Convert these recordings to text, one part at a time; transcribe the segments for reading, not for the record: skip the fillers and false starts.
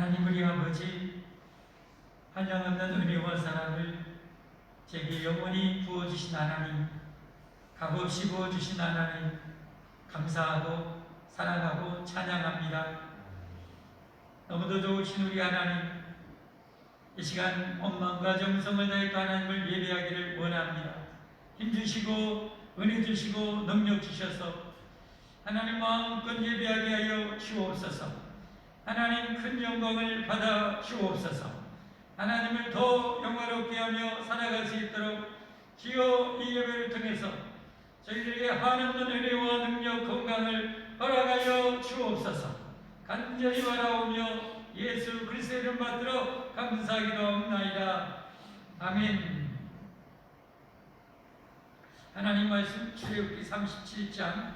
하나님 우리 아버지, 한량없는 은혜와 사랑을 제게 영원히 부어주신 하나님, 값없이 부어주신 하나님, 감사하고 사랑하고 찬양합니다. 너무도 좋으신 우리 하나님, 이 시간 온 마음과 정성을 다해 하나님을 예배하기를 원합니다. 힘주시고 은혜 주시고 능력 주셔서 하나님 마음껏 예배하게 하여 주옵소서. 하나님 큰 영광을 받아 주옵소서. 하나님을 더 영화롭게 하며 살아갈 수 있도록 주여 이 예배를 통해서 저희들에게 한없는 은혜와 능력 건강을 허락하여 주옵소서. 간절히 바라오며 예수 그리스도의 이름 받들어 감사하기도 합나이다. 아멘. 하나님 말씀 출애굽기 37장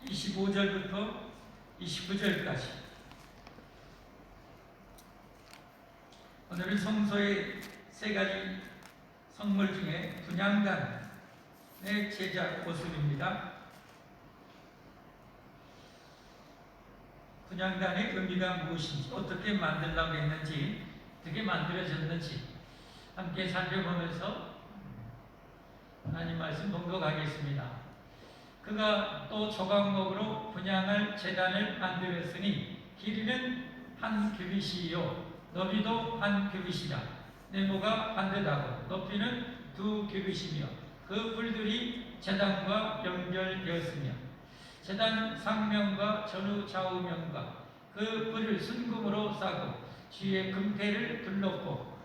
25절부터 29절까지. 오늘은 성소의 세 가지 성물 중에 분향단의 제작 모습입니다. 분향단의 의미가 무엇인지, 어떻게 만들려고 했는지, 어떻게 만들어졌는지 함께 살펴보면서 하나님 말씀 봉독하겠습니다. 그가 또 조각목으로 분향할 제단을 만들었으니 길이는 한 규빗이요 너비도 한 규빗이라. 네모가 반듯하고 높이는 2규빗이며 그 뿔들이 제단과 연결되었으며 제단 상면과 전후 좌우면과 그 뿔을 순금으로 싸고 뒤에 금테를 둘렀고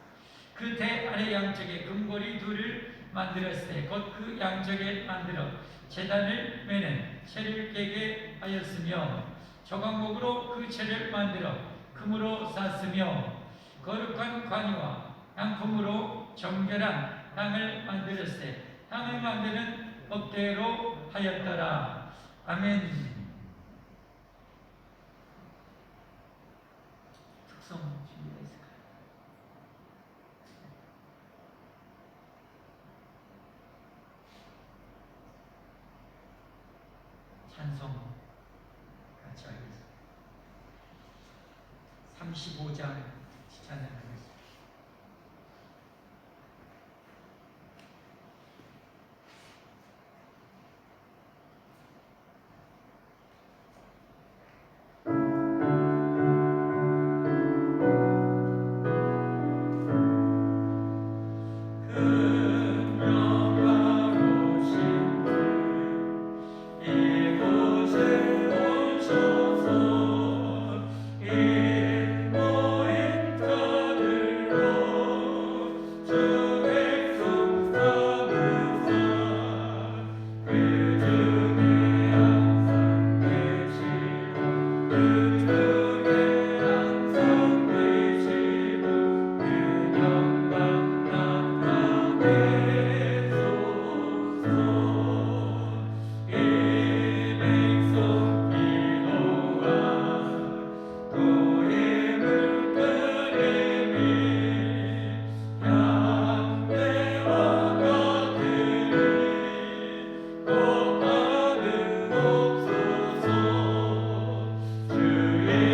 그 대 아래 양쪽에 금고리 둘을 만들었으되 곧 그 양쪽에 만들어 제단을 매는 채를 깨게 하였으며 조각목으로 그 채를 만들어 금으로 쌌으며 거룩한 관이와 향품으로 정결한 향을 만들었으되 향을 만드는 법대로 하였더라. 아멘. 특성 주의가 있을까요? 찬송 같이 하겠습니다. 35장 찬양하겠습니다. 주의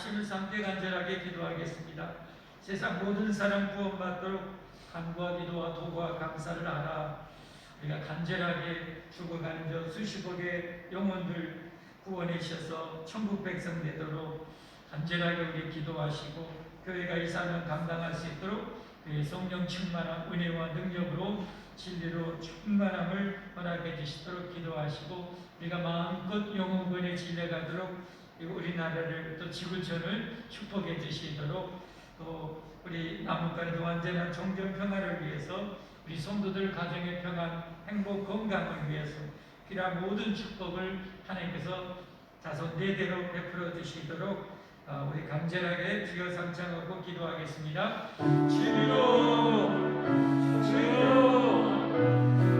합심을 삼되 간절하게 기도하겠습니다. 세상 모든 사람 구원받도록 간구와 기도와 도구와 감사를 하라. 우리가 간절하게 죽어가는 저 수십억의 영혼들 구원해 주셔서 천국 백성 되도록 간절하게 우리 기도하시고 교회가 이 사명 감당할 수 있도록 그의 성령 충만한 은혜와 능력으로 진리로 충만함을 허락해 주시도록 기도하시고 우리가 마음껏 영혼군에 질려가도록 우리나라를 또 지구촌을 축복해 주시도록 또 우리 남북한의 완전한 종전 평화를 위해서 우리 성도들 가정의 평안, 행복, 건강을 위해서 필요한 모든 축복을 하나님께서 자손 대대로 베풀어 주시도록 우리 간절하게 주여 삼창하고 기도하겠습니다. 주여, 주여,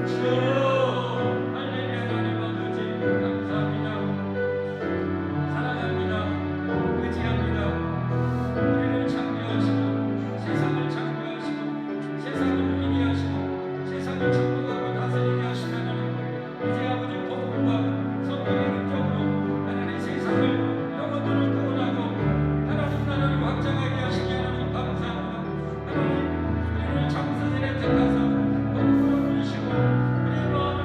주여, 할렐루야. 하나님 아버지 감사합니다. 사랑합니다. 의지합니다. 우리를 창조하시고 세상을 창조하시고 세상을 위기하시고 세상을 축복하고 다스리게 하시는 하나님, 이제 아버지 복음과 성령의 능력으로 하나님 세상을 영혼들을 구원하고 하나님 나라를 확장하게 하시기 하나님 감사합니다. 하나님 우리를 창세전에 택하사 복음을 주시고 우리의 마음을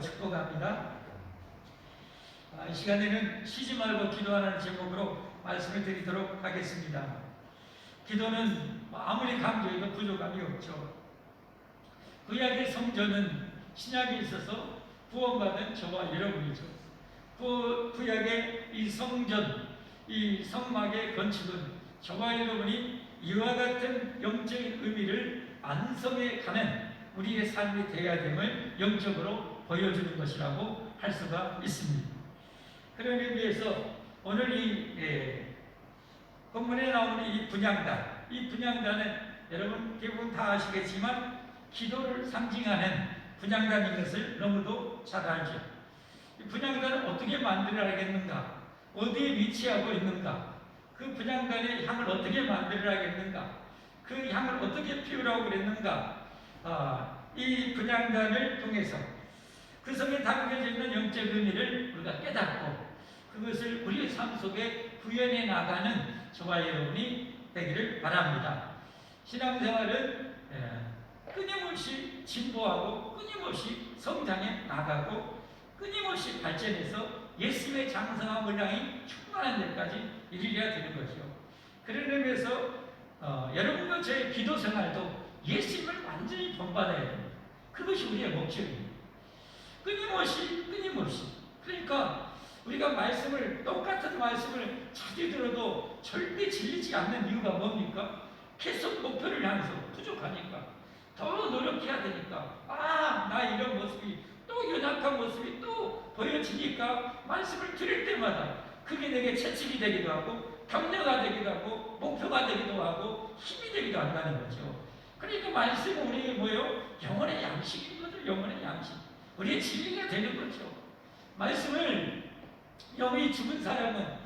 축복합니다. 이 시간에는 쉬지 말고 기도하는 제목으로 말씀을 드리도록 하겠습니다. 기도는 아무리 강조해도 부족함이 없죠. 구약의 성전은 신약에 있어서 구원받은 저와 여러분이죠. 구약의 이 성전, 이 성막의 건축은 저와 여러분이 이와 같은 영적인 의미를 완성해 가는 우리의 삶이 되어야 됨을 영적으로 보여주는 것이라고 할 수가 있습니다. 그런 의미에서 오늘 이 본문에 나오는 이 분향단, 이 분향단은 여러분 대부분 다 아시겠지만 기도를 상징하는 분향단인 것을 너무도 잘 알죠. 이 분향단을 어떻게 만들어야겠는가? 어디에 위치하고 있는가? 그 분향단의 향을 어떻게 만들어야겠는가? 그 향을 어떻게 피우라고 그랬는가? 이 분향단을 통해서 그 성에 담겨져 있는 영적 의미를 우리가 깨닫고 그것을 우리의 삶 속에 구현해 나가는 저와 여러분이 되기를 바랍니다. 신앙생활은 끊임없이 진보하고 끊임없이 성장해 나가고 끊임없이 발전해서 예수님의 장성한 분량이 충만한 데까지 이르려야 되는 것이요. 그런 의미에서 여러분과 저의 기도 생활도 예수님을 완전히 본받아야 됩니다. 그것이 우리의 목적입니다. 끊임없이 그러니까 우리가 똑같은 말씀을 자주 들어도 절대 질리지 않는 이유가 뭡니까? 계속 목표를 향해서 부족하니까 더 노력해야 되니까 나 이런 모습이 또 연약한 모습이 또 보여지니까 말씀을 들을 때마다 그게 내게 채찍이 되기도 하고 격려가 되기도 하고 목표가 되기도 하고 힘이 되기도 한다는 거죠. 그러니까 말씀은 우리에게 뭐예요? 영혼의 양식인 것들, 영혼의 양식, 우리의 진리가 되는 거죠. 말씀을 영이 죽은 사람은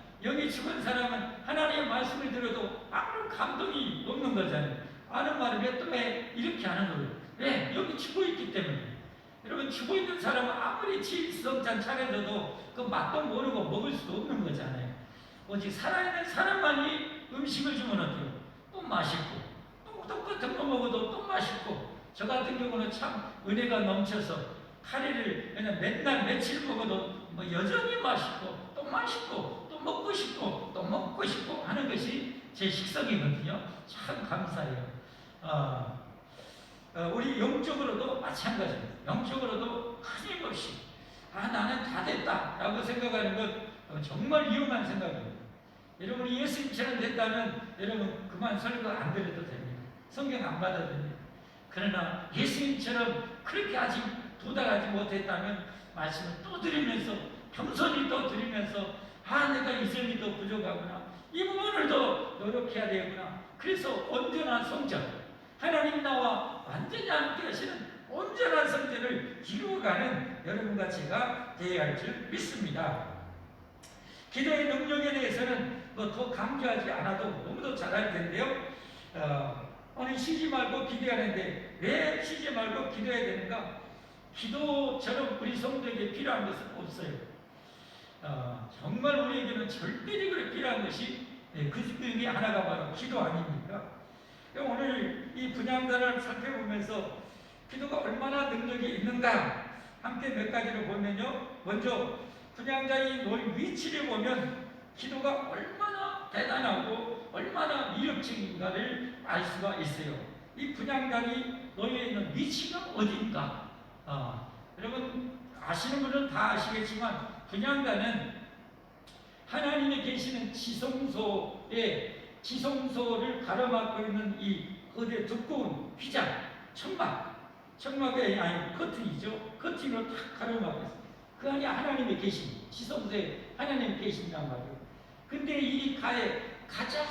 하나님의 말씀을 들어도 아무런 감동이 없는 거잖아요. 아는 말을 왜 이렇게 하는 거예요? 왜? 여기 죽어 있기 때문에. 여러분, 죽어 있는 사람은 아무리 질성찬 차려줘도 그 맛도 모르고 먹을 수도 없는 거잖아요. 오직 살아있는 사람만이 음식을 주면 어때요? 또 맛있고, 또 똑같은 거 먹어도 또 맛있고, 저 같은 경우는 참 은혜가 넘쳐서 카레를 그냥 맨날 며칠 먹어도 여전히 맛있고, 또 맛있고, 또 먹고 싶고, 또 먹고 싶고 하는 것이 제 식성이거든요. 참 감사해요. 우리 영적으로도 마찬가지입니다. 영적으로도 끊임없이 나는 다 됐다 라고 생각하는 것 정말 위험한 생각입니다. 여러분이 예수님처럼 됐다면 여러분 그만 설교 안 들어도 됩니다. 성경 안 받아도 됩니다. 그러나 예수님처럼 그렇게 아직 도달하지 못했다면 말씀을 또 들으면서 겸손히 또 들으면서 내가 이 점이 더 부족하구나, 이 부분을 더 노력해야 되구나. 그래서 온전한 성전, 하나님 나와 완전히 함께 하시는 온전한 성전을 이루어가는 여러분과 제가 되어야 할 줄 믿습니다. 기도의 능력에 대해서는 더 강조하지 않아도 너무도 잘 알 텐데요. 오늘 쉬지 말고 기도하는데 왜 쉬지 말고 기도해야 되는가? 기도처럼 우리 성도에게 필요한 것은 없어요. 정말 우리에게는 절대적으로 필요한 것이 그 중에 하나가 바로 기도 아닙니까? 오늘 이 분향단을 살펴보면서 기도가 얼마나 능력이 있는가 함께 몇 가지를 보면요. 먼저 분향단이 놓인 위치를 보면 기도가 얼마나 대단하고 얼마나 위력적인가를 알 수가 있어요. 이 분향단이 놓여 있는 위치가 어딘가? 여러분 아시는 분은 다 아시겠지만 분향단은 하나님이 계시는 지성소를 가로막고 있는 이 거대 두꺼운 휘장, 천막의 커튼이죠. 커튼으로 탁 가로막고 있습니다. 그 안에 하나님이 계신, 지성소에 하나님이 계신단 말이에요. 근데 이 가장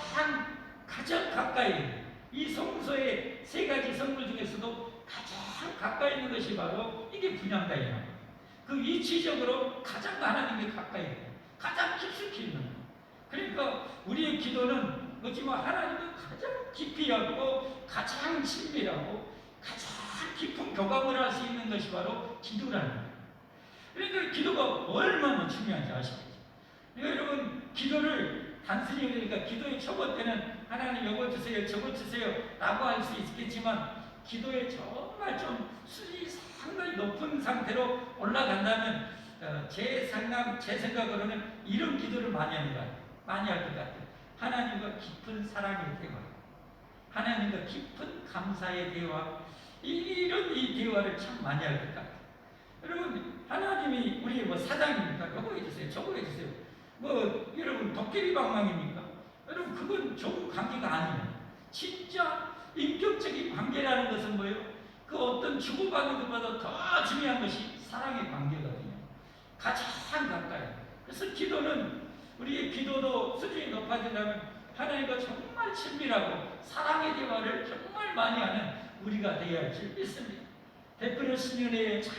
가까이, 이 성소의 세 가지 성물 중에서도 가장 가까이 있는 것이 바로 이게 분향단이에요. 그 위치적으로 가장 하나님께 가까이 있는, 가장 깊숙이 있는. 그러니까 우리의 기도는 하나님과 가장 깊이 하고 가장 친밀하고 가장 깊은 교감을 할 수 있는 것이 바로 기도라는 거예요. 그러니까 기도가 얼마나 중요한지 아시겠죠? 그러니까 여러분 기도를 단순히 그러니까 기도의 초보 때는 하나님 이거 주세요 저거 주세요 라고 할 수 있겠지만 기도에 정말 좀 수위 상당히 높은 상태로 올라간다면 제 생각으로는 이런 기도를 많이 하는 것 같아요. 많이 할 것 같아요. 하나님과 깊은 사랑의 대화, 하나님과 깊은 감사의 대화, 이런 대화를 참 많이 할 것 같아요. 여러분, 하나님이 우리 뭐 사장입니까? 요거 해주세요, 저거 해주세요. 뭐 여러분 도깨비 방망입니까? 여러분, 그건 좋은 관계가 아니에요. 진짜 인격적인 관계라는 것은 뭐예요? 그 어떤 주고받는 것보다 더 중요한 것이 사랑의 관계거든요. 가장 가까이. 그래서 기도는, 우리의 기도도 수준이 높아지려면 하나님과 정말 친밀하고 사랑의 대화를 정말 많이 하는 우리가 되어야 할 줄 믿습니다. 베푸는 신년에 참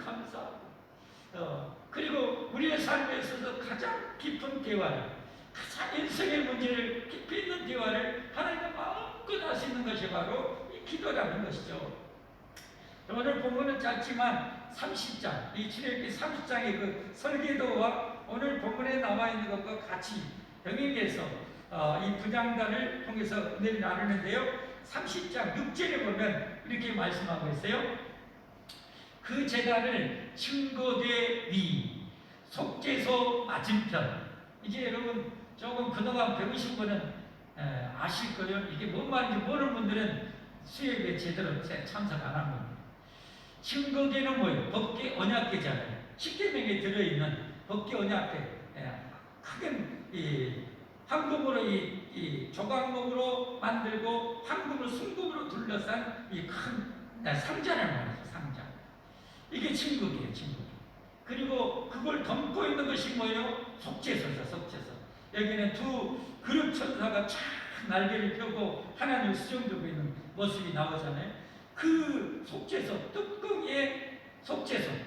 감사하고, 그리고 우리의 삶에 있어서 가장 깊은 대화를, 가장 인생의 문제를 깊이 있는 대화를 하나님과 마음껏 할 수 있는 것이 바로 이 기도라는 것이죠. 오늘 본문은 짧지만 30장, 이 출애굽기 30장의 그 설계도와 오늘 본문에 나와 있는 것과 같이 병행해서 이 분향단을 통해서 은혜를 나누는데요. 30장 6절에 보면 이렇게 말씀하고 있어요. 그 제단을 증거대 위, 속죄소 맞은편. 이제 여러분 조금 그동안 배우신 분은 아실 거예요. 이게 뭔 말인지 모르는 분들은 수업에 제대로 참석 안 한 겁니다. 증거계는 뭐예요? 법계 언약계잖아요. 십계명에 들어있는 법계 언약계. 크게 황금으로 이 조각목으로 만들고 황금을 순금으로 둘러싼 이 큰 상자를 말해요. 상자. 이게 증거계예요. 증거계. 그리고 그걸 덮고 있는 것이 뭐예요? 속죄소죠. 속죄소. 여기는 두 그룹 천사가 쫙 날개를 펴고 하나님을 수종들고 있는 모습이 나오잖아요. 그 속죄소, 뚜껑의 속죄소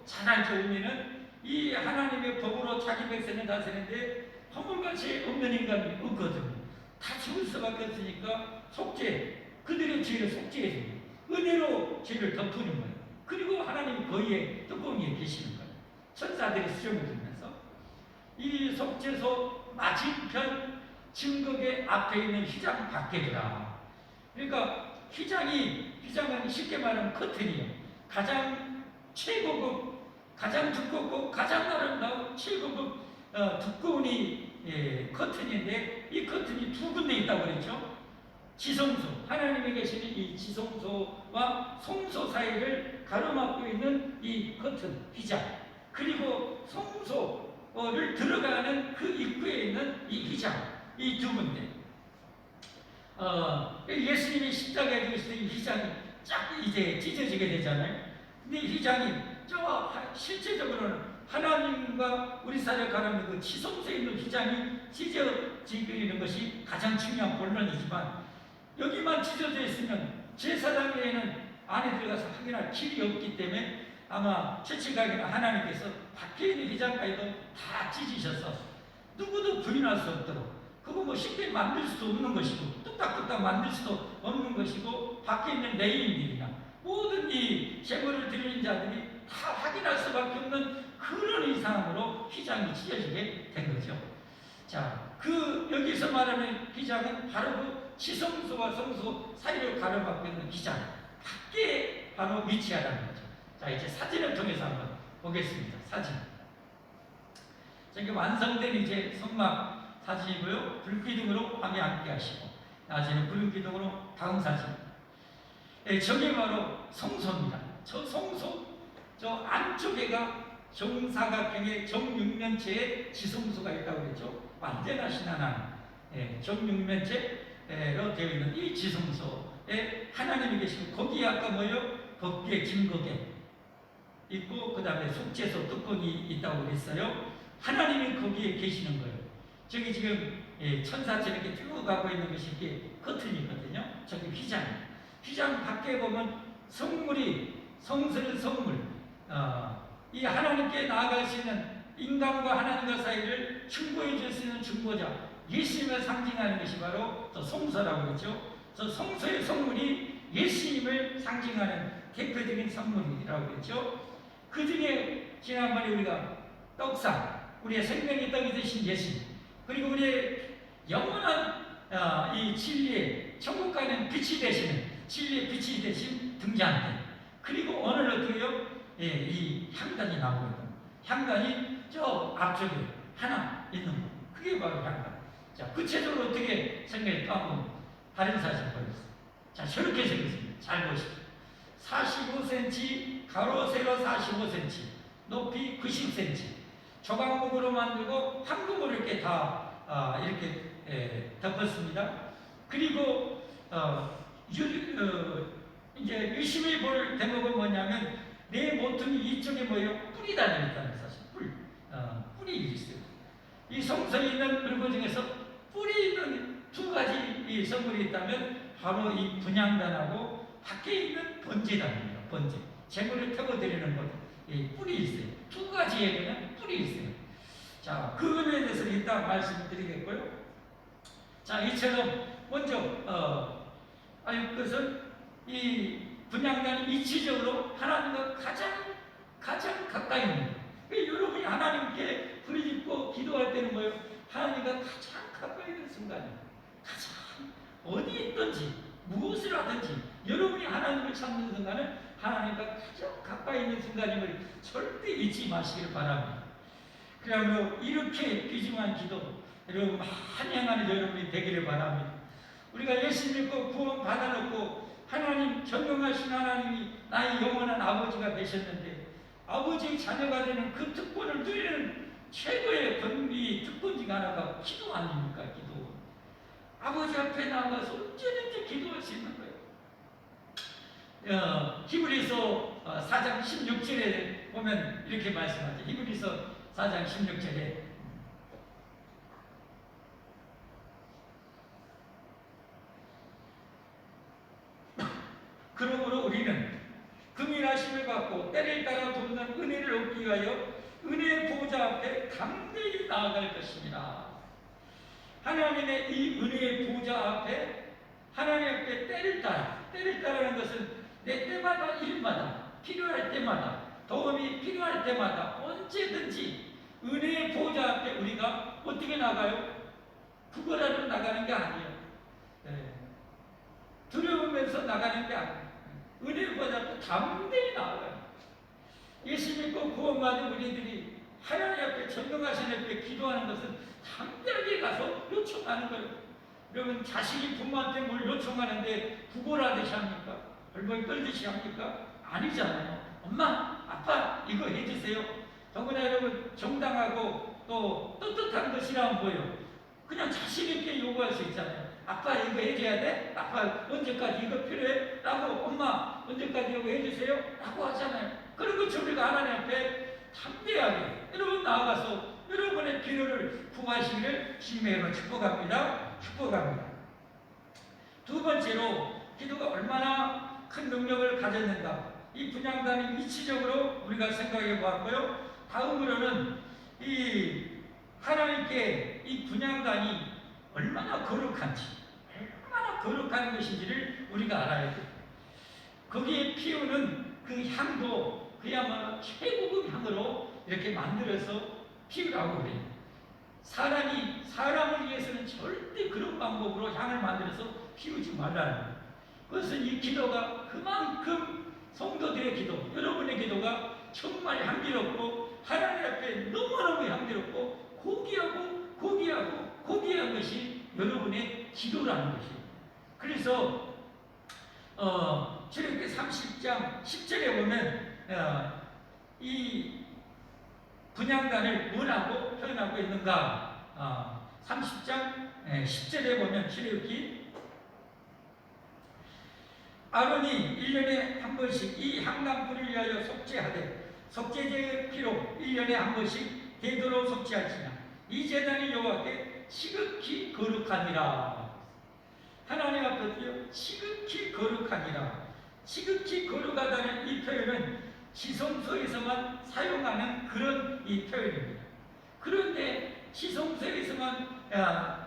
잘 알죠? 의미는 이 하나님의 법으로 자기 백성을 다스리는데 허물같이 없는 인간이 없거든요. 다 죽을 수밖에 없으니까 그들의 죄를 속죄해줍니다. 은혜로 죄를 덮으는 거예요. 그리고 하나님이 거기에 뚜껑 위에 계시는 거예요. 천사들이 수종을 들면서 이 속죄소 맞은편 증거계 앞에 있는 휘장 밖에더라. 그러니까 휘장은 쉽게 말하면 커튼이에요. 가장 최고급, 가장 두껍고 가장 아름다운 최고급 두꺼운 커튼인데, 이 커튼이 두 군데 있다고 그랬죠. 지성소, 하나님이 계시는 이 지성소와 성소 사이를 가로막고 있는 이 커튼, 휘장, 그리고 성소를 들어가는 그 입구에 있는 이 휘장, 이 두 군데. 예수님이 십자가에 죽으실 때 이 휘장이 쫙 이제 찢어지게 되잖아요. 근데 이 휘장이 실제적으로는 하나님과 우리 사이에 가는 그 지성소에 있는 휘장이 찢어지게 되는 것이 가장 중요한 본론이지만, 여기만 찢어져 있으면 제사장에는 안에 들어가서 확인할 길이 없기 때문에 아마 최측각에는 하나님께서 밖에 있는 휘장까지도 다 찢으셔서 누구도 부인할 수 없도록, 그거 뭐 쉽게 만들 수도 없는 것이고 뚝딱뚝딱 만들 수도 없는 것이고, 밖에 있는 레인들이나 모든 이 제물을 드리는 자들이 다 확인할 수밖에 없는 그런 이상으로 휘장이 찢어지게 된 거죠. 자, 여기서 말하는 휘장은 바로 그 지성소와 성소 사이를 가로막고 있는 휘장 밖에 바로 위치하다는 거죠. 자, 이제 사진을 통해서 한번 보겠습니다. 사진. 자, 이게 완성된 이제 성막 사진이고요. 불기둥으로 밤에 함께 하시고, 낮에는 불기둥으로 다음 사진. 저게 바로 성소입니다. 저 성소, 저 안쪽에가 정사각형의 정육면체의 지성소가 있다고 그랬죠. 완전하신 하나님, 정육면체로 되어 있는 이 지성소에 하나님이 계시고, 거기에 아까 뭐예요? 법궤, 증거궤 있고, 그 다음에 속죄소 뚜껑이 있다고 그랬어요. 하나님이 거기에 계시는 거예요. 저기 지금 천사처럼 이렇게 쭉 가고 있는 것이 이렇게 커튼이거든요. 저기 휘장 밖에 보면 성스러운 성물, 이 하나님께 나아갈 수 있는 인간과 하나님과 사이를 충고해 줄 수 있는 중보자, 예수님을 상징하는 것이 바로 저 성소라고 그랬죠. 저 성소의 성물이 예수님을 상징하는 대표적인 성물이라고 그랬죠. 그 중에 지난번에 우리가 떡상, 우리의 생명의 떡이 되신 예수님, 그리고 우리의 영원한 이 진리의 천국 가는 빛이 되시는 진리의 빛이 되신 등잔대, 그리고 오늘 어떻게 해요? 예, 이 향단이 나오거든요. 향단이 저 앞쪽에 하나 있는 거. 그게 바로 향단. 자, 구체적으로 어떻게 생각할까? 한번 다른 사진 보겠습니다. 자, 저렇게 생겼습니다. 잘 보십시오. 45cm, 가로 세로 45cm, 높이 90cm. 조각목으로 만들고 황금으로 이렇게 다 이렇게 덮었습니다. 그리고 이제 유심히 볼 대목은 뭐냐면 내 모퉁이 이쪽에 뭐예요? 뿔이 달려있다는 사실. 뿔이 있어요. 이 성서에 있는 물건 중에서 뿔이 있는 두 가지 이 성물이 있다면 바로 이 분향단하고 밖에 있는 번제단입니다. 번제. 재물을 태워드리는 것. 이 뿔이 있어요. 두 가지에는 뿔이 있어요. 자, 그 의미에 대해서 이따 말씀드리겠고요. 자, 이처럼 먼저 그것은 이 분향단이 이치적으로 하나님과 가장 가까이 있는 거예요. 여러분이 하나님께 부르짖고 기도할 때는 뭐예요? 하나님과 가장 가까이 있는 순간이에요. 가장 어디 있든지 무엇을 하든지 여러분이 하나님을 찾는 순간은 하나님과 가장 가까이 있는 순간임을 절대 잊지 마시기를 바랍니다. 그러므로 이렇게 귀중한 기도 여러분 많이 행하는 여러분이 되기를 바랍니다. 우리가 예수 믿고 구원 받아놓고 하나님 전능하신 하나님이 나의 영원한 아버지가 되셨는데 아버지의 자녀가 되는 그 특권을 누리는 최고의 특권 중 하나가 기도 아닙니까? 기도. 아버지 앞에 나가서 언제든지 기도할 수 있는 거예요. 히브리서 4장 16절에 보면 이렇게 말씀하죠. 히브리서 4장 16절에 그러므로 우리는 금일하심을 받고 때를 따라 돕는 은혜를 얻기 위하여 은혜의 보좌 앞에 담대히 나아갈 것입니다. 하나님의 이 은혜의 보좌 앞에 하나님 앞에 때를 따라는 것은 내 때마다 일마다 필요할 때마다 도움이 필요할 때마다 언제든지 은혜의 보좌 앞에 우리가 어떻게 나가요? 구걸하러 나가는 게 아니에요. 두려우면서 나가는 게 아니에요. 은혜의 보좌 앞에 담대히 나아가요. 예수 믿고 구원받은 우리들이 하나님 앞에 전능하신 앞에 기도하는 것은 담대하게 가서 요청하는 거예요. 여러분 자식이 부모한테 뭘 요청하는데 구걸하듯이 합니까? 벌벌 떨듯이 합니까? 아니잖아요. 엄마, 아빠 이거 해주세요. 더구나 여러분 정당하고 또 떳떳한 것이라면 뭐예요? 그냥 자신 있게 요구할 수 있잖아요. 아빠 이거 해줘야 돼? 아빠 언제까지 이거 필요해? 라고 엄마 언제까지 이거 해주세요? 라고 하잖아요. 그런 것처럼 우리가 하나님 앞에 담대하게 여러분 나아가서 여러분의 필요를 구하시기를 주님의 축복합니다. 축복합니다. 두 번째로 기도가 얼마나 큰 능력을 가졌는가 이 분향단이 이치적으로 우리가 생각해 보았고요. 다음으로는 이 하나님께 이 분향단이 얼마나 거룩한지 얼마나 거룩한 것인지를 우리가 알아야 돼요. 거기에 피우는 그 향도 그야말로 최고급 향으로 이렇게 만들어서 피우라고 그래요. 사람이 사람을 위해서는 절대 그런 방법으로 향을 만들어서 피우지 말라는 거예요. 그것은 이 기도가 그만큼 성도들의 기도, 여러분의 기도가 정말 향기롭고 하나님 앞에 너무너무 향기롭고 고귀한 것이 여러분의 기도라는 것이에요. 그래서 출애굽기 30장 10절에 보면 이 분향단을 뭐라고 표현하고 있는가? 30장 10절에 보면 출애굽기 아론이 1년에 한 번씩 이 향단불을 위하여 속죄하되 속죄제의 피로 1년에 한 번씩 되도록 속죄할지냐 이 제단이 여호와께 지극히 거룩하니라. 하나님 앞에서요 지극히 거룩하니라. 지극히 거룩하다는 이 표현은 지성소에서만 사용하는 그런 이 표현입니다. 그런데 지성소에서만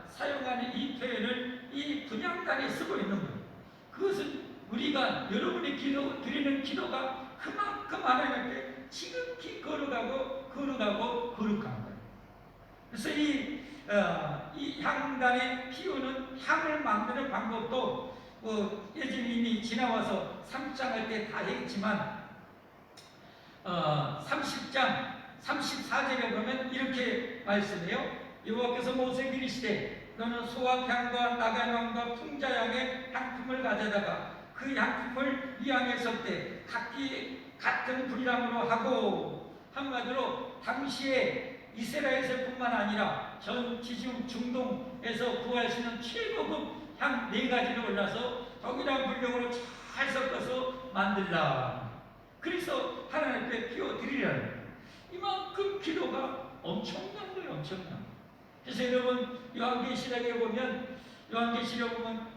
사용하는 이 표현을 이 분향단에 쓰고 있는 거예요. 그것은 우리가 여러분이 드리는 기도가 그만큼 하나님께 지극히 거룩한 거예요. 그래서 이 향단에 피우는 향을 만드는 방법도 예전에 이미 지나와서 3장 할 때 다 했지만 30장 34절에 보면 이렇게 말씀해요. 여호와께서 모세에게 이르시되 너는 소와 양과 나간 왕과 풍자양의 향품을 가져다가 그 향품을 이 양에 섞되 각기 같은 분량으로 하고, 한마디로 당시에 이스라엘에서뿐만 아니라 전 지중 중동에서 구할 수 있는 최고급 향 4가지를 올라서 동일한 분량으로 잘 섞어서 만들라. 그래서 하나님께 피워드리라는 거예요. 이만큼 기도가 엄청난 거예요. 엄청난. 그래서 여러분 요한계시록에 보면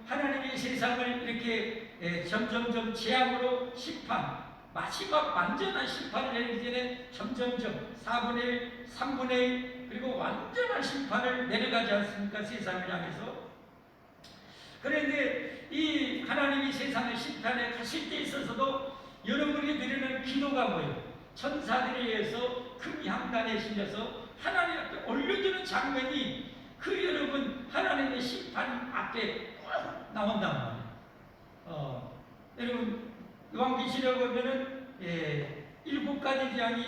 하나님이 세상을 이렇게 점점점 재앙으로 심판, 마지막 완전한 심판을 내리기 전에 점점점 4분의 1, 3분의 1 그리고 완전한 심판을 내려가지 않습니까? 세상을 향해서. 그런데 이 하나님이 세상을 심판에 가실 때 있어서도 여러분이 드리는 기도가 뭐예요? 천사들에 의해서 큰 향단에 실려서 하나님 앞에 올려주는 장면이 그 여러분 하나님의 심판 앞에 꼭 나온단 말이에요. 여러분 요한계시록 보면은 7가지 재앙이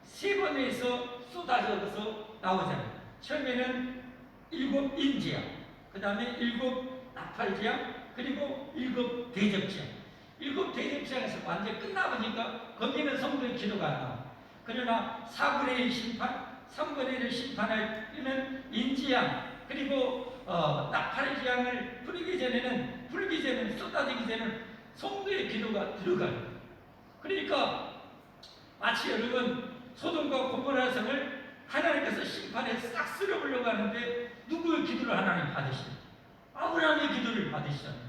3번에서 쏟아져서 나오잖아요. 처음에는 7 인재앙, 그 다음에 7 나팔재앙, 그리고 7 대접재앙. 7 대접재앙에서 완전히 끝나보니까 거기는 성도의 기도가 안 나와. 그러나 4분의 1 심판, 3분의 1을 심판할 때는 인지양, 그리고 나팔재앙을 풀기 전에는 쏟아지기 전에는 성도의 기도가 들어가요. 그러니까 마치 여러분 소돔과 고모라 성을 하나님께서 심판에 싹 쓸어버리려고 하는데 누구의 기도를 하나님 받으시죠? 아브라함의 기도를 받으시잖아요.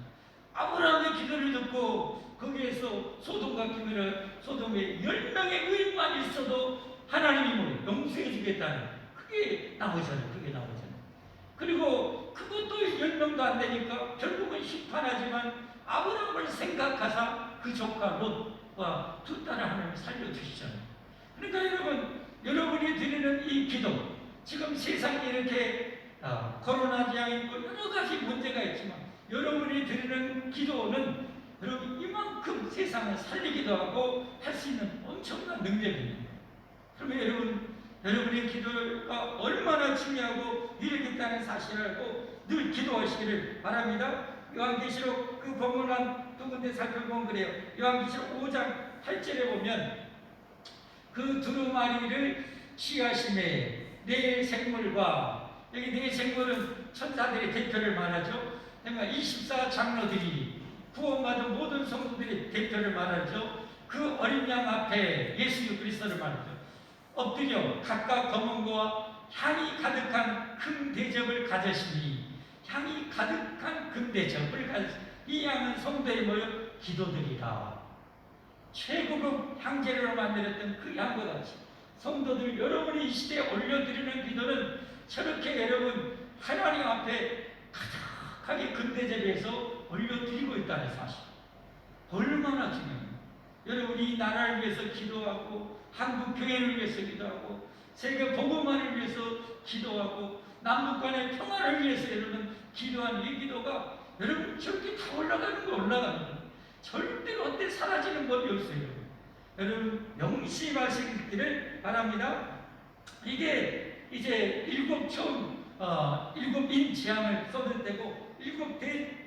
아브라함의 기도를 듣고 거기에서 소돔과 고모라 소돔에 10명의 의인만 있어도 하나님이 뭐예요? 용서해 주겠다는 그게 나오잖아요. 그리고 그것도 10명도 안 되니까 결국은 심판하지만 아브라함을 생각하사 그 조카 롯과 2 딸을 하나님 살려주시잖아요. 그러니까 여러분이 드리는 이 기도, 지금 세상에 이렇게 코로나 재앙이 있고 여러 가지 문제가 있지만 여러분이 드리는 기도는 여러분 이만큼 세상을 살리기도 하고 할 수 있는 엄청난 능력입니다. 그러면 여러분의 기도가 얼마나 중요하고 위력있다는 사실을 알고 늘 기도하시기를 바랍니다. 요한계시록 그 본문만 2군데 살펴보면 그래요. 요한계시록 5장 8절에 보면 그 두루마리를 취하심에 네 생물과, 여기 네 생물은 천사들의 대표를 말하죠. 그러니까 24장로들이 구원받은 모든 성도들의 대표를 말하죠. 그 어린 양 앞에 예수 그리스도를 말하죠. 엎드려 각각 검은고와 향이 가득한 금 대접을 가졌으니, 향이 가득한 금 대접을 가졌으니 이 양은 성도의 모여 기도들이다. 최고급 향재료로 만들었던 그 향과 같이 성도들 여러분이 이 시대에 올려드리는 기도는 저렇게 여러분 하나님 앞에 가득하게 금 대접해서 올려드리고 있다는 사실, 얼마나 중요해요. 여러분이 이 나라를 위해서 기도하고 한국 교회를 위해서 기도하고 세계 복음화를 위해서 기도하고 남북 간의 평화를 위해서 여러분 기도하는 이 기도가 여러분 저렇게 다 올라가는 거예요. 절대로 어때 사라지는 법이 없어요. 여러분 명심하시기를 바랍니다. 이게 이제 7인 재앙을 쏟을 때고 7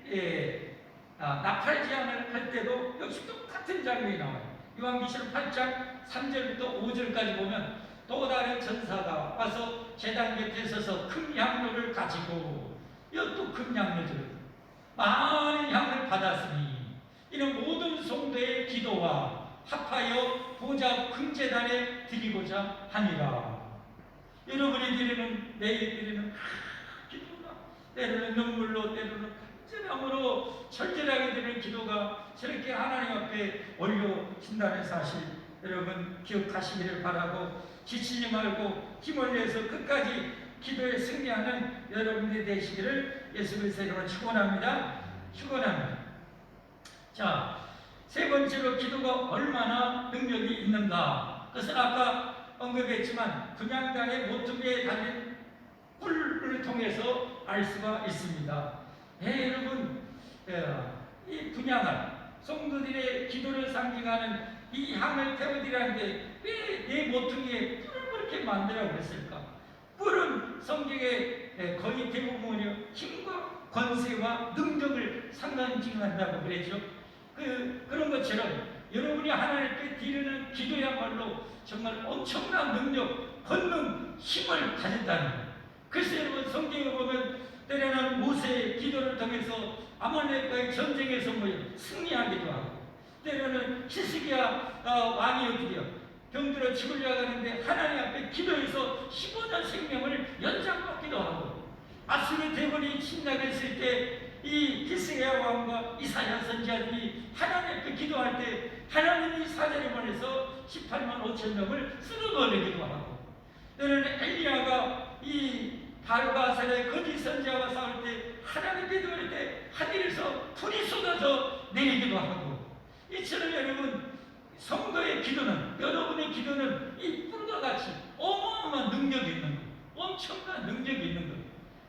나팔 재앙을 할 때도 역시 똑같은 장면이 나와요. 요한계시록 8장 3절부터 5절까지 보면 또 다른 전사가 와서 제단 곁에 서서 큰 향로를 가지고, 이것도 큰 향로들 많은 향을 받았으니 이는 모든 성도의 기도와 합하여 보좌 큰 제단에 드리고자 하니라. 여러분이 드리는, 매일 드리는 기도가 때로는 눈물로, 때로는 간절함으로 절절하게 드리는 기도가 저렇게 하나님 앞에 올려진다는 사실 여러분 기억하시기를 바라고, 지치지 말고 힘을 내서 끝까지 기도에 승리하는 여러분이 되시기를 예수 그리스도의 이름으로 축원합니다. 자, 3번째로 기도가 얼마나 능력이 있는가? 그것은 아까 언급했지만 분향단의 모퉁이에 달린 뿔을 통해서 알 수가 있습니다. 여러분 이 분향을 성도들의 기도를 상징하는 이 향을 태우리라는 게 왜 내 모퉁이에 뿔을 그렇게 만들라고 그랬을까? 뿔은 성경의 거의 대부분이 힘과 권세와 능력을 상징한다고 그랬죠. 그런 것처럼 여러분이 하나님께 드리는 기도야말로 정말 엄청난 능력, 권능, 힘을 가진다는 거예요. 그래서 여러분 성경에 보면 때로는 모세의 기도를 통해서 아말렉과의 전쟁에서 승리하기도 하고, 때로는 히스기야 왕이 어떻게요? 병들어 죽으려고 하는데 하나님 앞에 기도해서 15년 생명을 연장받기도 하고, 아수르 대군이 침략했을 때 이 히스기야 왕과 이사야 선지자들이 하나님 앞에 기도할 때 하나님이 사자를 보내서 18만 5천 명을 쓸어버리기도 하고, 때로는 엘리야가 이 바알바살의 거짓 선지자와 싸울 때 하나님께 기도할 때 하늘에서 불이 쏟아져 내리기도 하고, 이처럼 여러분 성도의 기도는, 여러분의 기도는 이 뿔과 같이 어마어마한 능력이 있는 거예요. 엄청난 능력이 있는 거예요.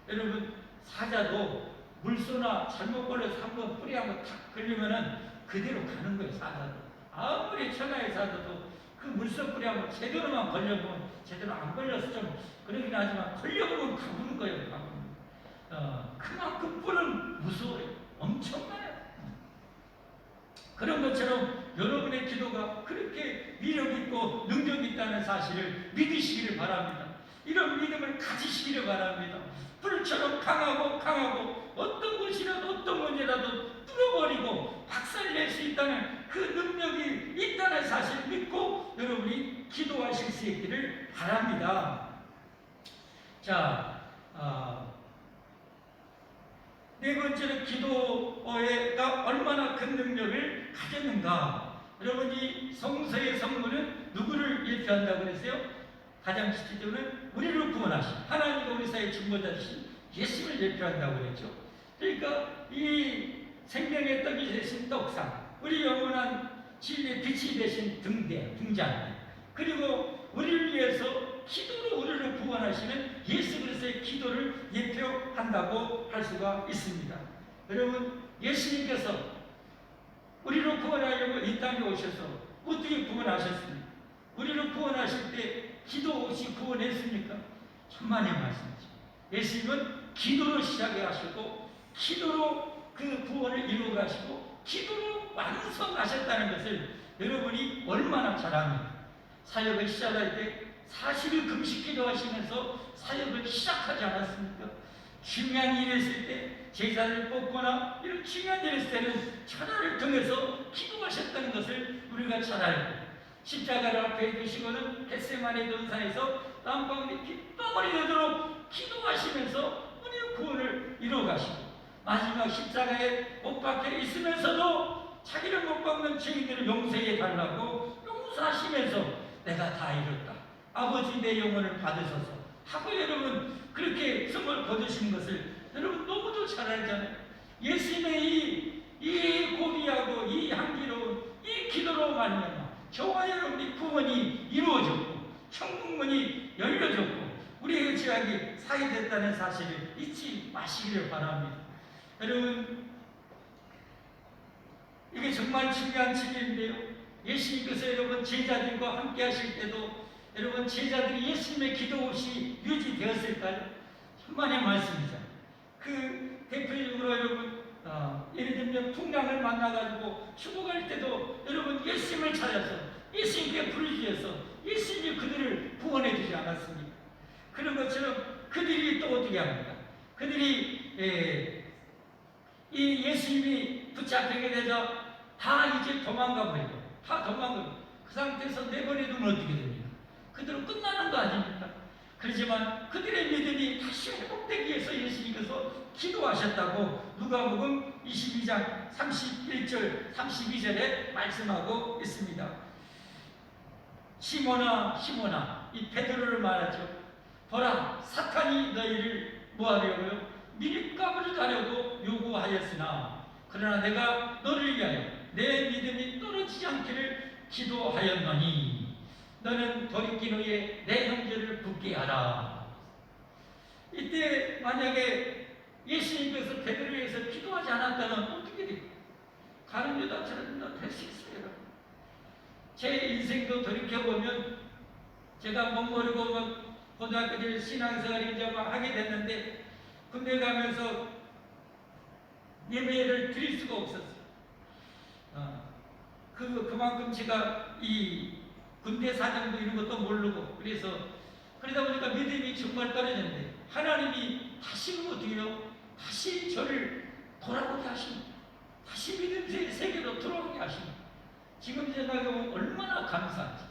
여러분 사자도 물소나 잘못 걸려서 한번 뿌리 한번 탁 걸리면은 그대로 가는 거예요. 사자도 아무리 천하의 사자도 그 물소 뿌리 한번 제대로만 걸려보면, 제대로 안 걸려서 좀 그러긴 하지만 걸려보면 가보는 거예요. 가보는. 그만큼 뿔은 무서워요. 엄청나요. 그런 것처럼 여러분의 기도가 그렇게 위력있고 능력있다는 사실을 믿으시기를 바랍니다. 이런 믿음을 가지시기를 바랍니다. 불처럼 강하고 어떤 곳이라도 어떤 문제라도 뚫어버리고 박살낼 수 있다는 그 능력이 있다는 사실을 믿고 여러분이 기도하실 수 있기를 바랍니다. 자, 네 번째로 기도가 얼마나 큰 능력을 가졌는가. 여러분이 성서의 성문은 누구를 예표한다고 그랬어요? 가장 실질적으로는 우리를 구원하신 하나님과 우리 사이의 중보자이신 예수를 예표한다고 그랬죠. 그러니까 이 생명의 떡이 되신 떡상, 우리 영원한 진리의 빛이 되신 등잔, 그리고 우리를 위해서 기도로 우리를 구원하시는 예수 그리스도의 기도를 예표한다고 할 수가 있습니다. 여러분 예수님께서 우리를 구원하려고 이 땅에 오셔서 어떻게 구원하셨습니까? 우리를 구원하실 때 기도 없이 구원했습니까? 천만의 말씀이죠. 예수님은 기도로 시작하시고 기도로 그 구원을 이루어 가시고 기도로 완성하셨다는 것을 여러분이 얼마나 잘 압니까? 사역을 시작할 때 40일 금식 기도하시면서 사역을 시작하지 않았습니까? 중요한 일이 있을 때 제자를 뽑거나 이런 중요한 일이 있을 때는 전화를 통해서 기도하셨다는 것을 우리가 잘 알고, 십자가를 앞에 두시고는 겟세마네 동산에서 땀방울이 빗방울이 되도록 기도하시면서 우리의 구원을 이루어 가시고, 마지막 십자가에 못 박혀 있으면서도 자기를 못 박는 죄인들을 용서해 달라고 용서하시면서 내가 다 이뤘다, 아버지 내 영혼을 받으소서 하고 여러분 그렇게 성을 거두시는 것을 여러분 너무도 잘 알잖아요. 예수님의 이 고귀하고 이 향기로운 이 기도로 말미암아 저와 여러분의 구원이 이루어졌고 천국문이 열려졌고 우리의 죄악이 사해됐다는 사실을 잊지 마시기를 바랍니다. 여러분 이게 정말 중요한 진리인데요. 예수님께서 여러분 제자들과 함께 하실 때도 여러분 제자들이 예수님의 기도 없이 유지되었을까요? 천만의 말씀이죠. 그 대표적으로 여러분 예를 들면 풍랑을 만나가지고 죽어갈 때도 여러분 예수님을 찾아서 예수님께 부르짖어서 예수님이 그들을 구원해 주지 않았습니까? 그런 것처럼 그들이 또 어떻게 합니까? 그들이 이 예수님이 붙잡히게 되자 다 이제 도망가 버리고 다 도망가고 그 상태에서 내버려두면 어떻게 됩니까? 그들은 끝나는 거 아닙니까? 그렇지만 그들의 믿음이 다시 회복되기 위해서 예수님께서 기도하셨다고 누가복음 22장 31절 32절에 말씀하고 있습니다. 시몬아 시몬아, 이 베드로를 말하죠. 보라, 사탄이 너희를 뭐하려고요? 밀가부를 가려고 요구하였으나 그러나 내가 너를 위하여 내 믿음이 떨어지지 않기를 기도하였노니 너는 돌이킨 후에 내 형제를 붙게 하라. 이때 만약에 예수님께서 베드로에서 기도하지 않았다면 어떻게 됩니까? 다른 유다처럼 될 수 있어요, 여러분. 제 인생도 돌이켜보면 제가 못 모르고 막 고등학교 때 신앙생활을 이제 막 하게 됐는데 군대 가면서 예배를 드릴 수가 없었어요. 그만큼 제가 이 군대 사정도 이런 것도 모르고 그러다 보니까 믿음이 정말 떨어졌는데 하나님이 다시 어떻게 해요? 다시 저를 돌아보게 하십니다. 다시 믿음 세계로 돌아오게 하십니다. 지금 생각해보면 얼마나 감사한지.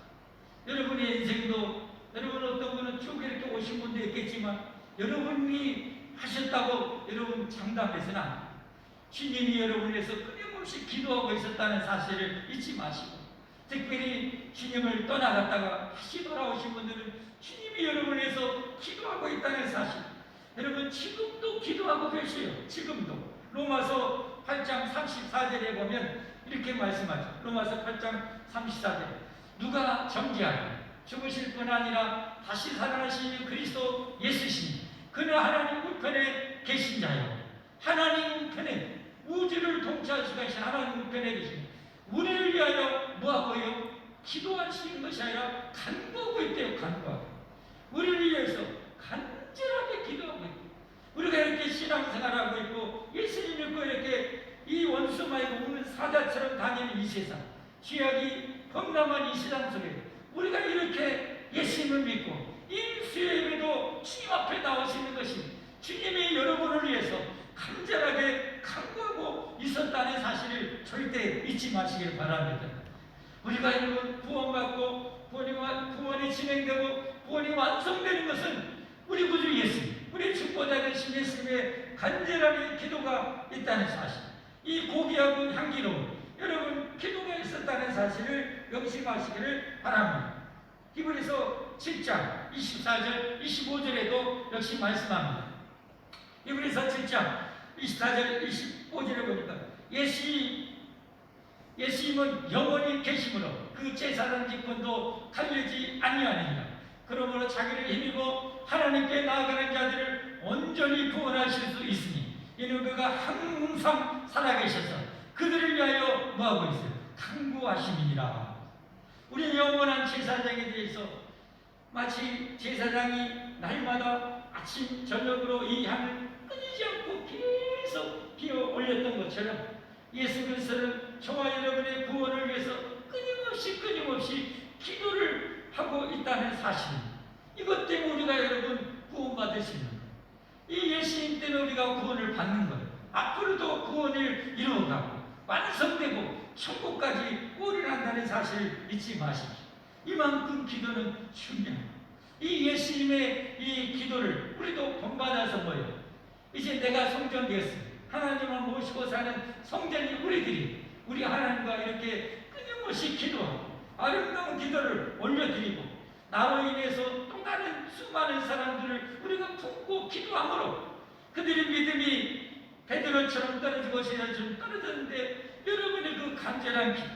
여러분의 인생도 여러분 어떤 분은 쭉 이렇게 오신 분도 있겠지만 여러분이 하셨다고 여러분 장담해서는 안 돼요. 주님이 여러분을 위해서 끊임없이 기도하고 있었다는 사실을 잊지 마시고, 특별히 주님을 떠나갔다가 다시 돌아오신 분들은 주님이 여러분을 위해서 기도하고 있다는 사실, 여러분 지금도 기도하고 계세요. 지금도. 로마서 8장 34절에 보면 이렇게 말씀하죠. 로마서 8장 34절. 누가 정죄하냐? 죽으실 뿐 아니라 다시 살아나신 그리스도 예수시니 그는 하나님 우편에 계신 자요. 하나님 우편에, 우주를 통치하시고 계신 하나님 우편에 계신, 우리를 위하여 뭐하고요? 기도하시는 것이 아니라 간구하고 있대요. 간구하고. 우리를 위해서 간절하게 기도하고 있대요. 우리가 이렇게 신앙생활하고 있고 예수님 믿고 이렇게 이 원수 말고 우는 사자처럼 다니는 이 세상, 죄악이 범람한 이 세상 속에 우리가 이렇게 예수님을 믿고 이 수요일에도 주님 앞에 나오시는 것이 주님이 여러분을 위해서 간절하게 간구하고 있었다는 사실을 절대 잊지 마시길 바랍니다. 우리가 여러분 구원받고 구원이 진행되고 구원이 완성되는 것은 우리 구주 예수님, 우리 축복자 되신 예수님의 간절한 기도가 있다는 사실, 이 고귀하고 향기로운 여러분 기도가 있었다는 사실을 명심하시기를 바랍니다. 히브리서 7장 24절 25절에도 역시 말씀합니다. 히브리서 7장 24절 25절에 보니까 예수님은 영원히 계심으로 그 제사장 직분도 갈리지 아니하느니라. 그러므로 자기를 힘입어 하나님께 나아가는 자들을 온전히 구원하실 수 있으니 이는 그가 항상 살아계셔서 그들을 위하여 뭐하고 있어요? 간구하심이니라. 우리 영원한 제사장에 대해서 마치 제사장이 날마다 아침 저녁으로 이 향을 끊이지 않고 계속 피워 올렸던 것처럼 예수 그리스도는 저와 여러분의 구원을 위해서 끊임없이 기도를 하고 있다는 사실, 이것 때문에 우리가 여러분 구원받을 수 있는 거예요. 이 예수님 때문에 우리가 구원을 받는 거예요. 앞으로도 구원을 이루어가고 완성되고 천국까지 올인한다는 사실을 잊지 마십시오. 이만큼 기도는 중요해요. 이 예수님의 이 기도를 우리도 본받아서 뭐예요? 이제 내가 성전되었습니다. 하나님을 모시고 사는 성전이 우리 하나님과 이렇게 끊임없이 기도하고 아름다운 기도를 올려드리고 나로 인해서 또 다른 수많은 사람들을 우리가 품고 기도함으로 그들의 믿음이 베드로처럼 떨어지고 시내처럼 떨어졌는데 여러분의 그 간절한 기도,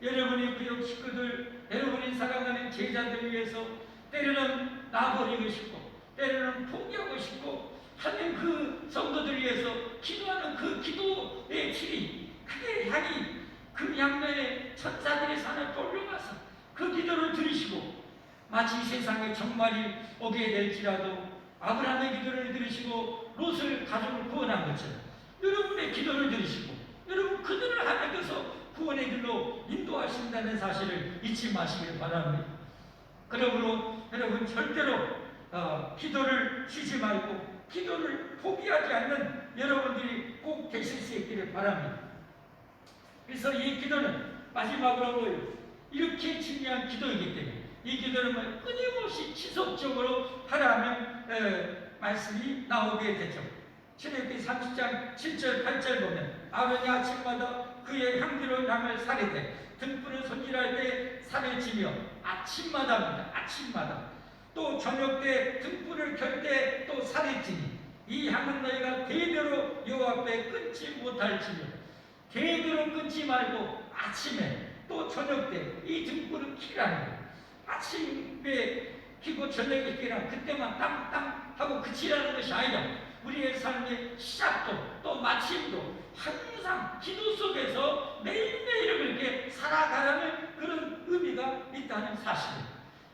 여러분의 구역 식구들, 여러분이 사랑하는 제자들을 위해서 때로는 놔버리고 싶고 때로는 포기하고 싶고 하는 그 성도들을 위해서 기도하는 그 기도의 질이, 그게 향이 그 양면에 천사들의 산을 돌려가서 그 기도를 들으시고 마치 세상에 정말이 오게 될지라도 아브라함의 기도를 들으시고 롯을 가족을 구원한 것처럼 여러분의 기도를 들으시고 여러분 그들을 하나님께서 구원의 길로 인도하신다는 사실을 잊지 마시길 바랍니다. 그러므로 여러분 절대로 기도를 쉬지 말고 기도를 포기하지 않는 여러분들이 꼭 되실 수 있기를 바랍니다. 그래서 이 기도는 마지막으로 이렇게 중요한 기도이기 때문에 이 기도는 끊임없이 지속적으로 하라면 말씀이 나오게 되죠. 출애굽기 30장 7절 8절 보면 아론이 아침마다 그의 향기로운 양을 사리되 등불을 손질할 때 살을 지며 아침마다입니다. 아침마다 또 저녁 때 등불을 켤 때 또 살을 지니 이 향은 너희가 대대로 여호와 앞에 끊지 못할지며 대대로 끊지 말고 아침에 또 저녁 때 이 등불을 켜라는 거예요. 아침에 켜고 저녁에 켜라 그때만 땅땅 하고 그치라는 것이 아니라 우리의 삶의 시작도 또 마침도 항상 기도 속에서 매일매일 그렇게 살아가라는 그런 의미가 있다는 사실,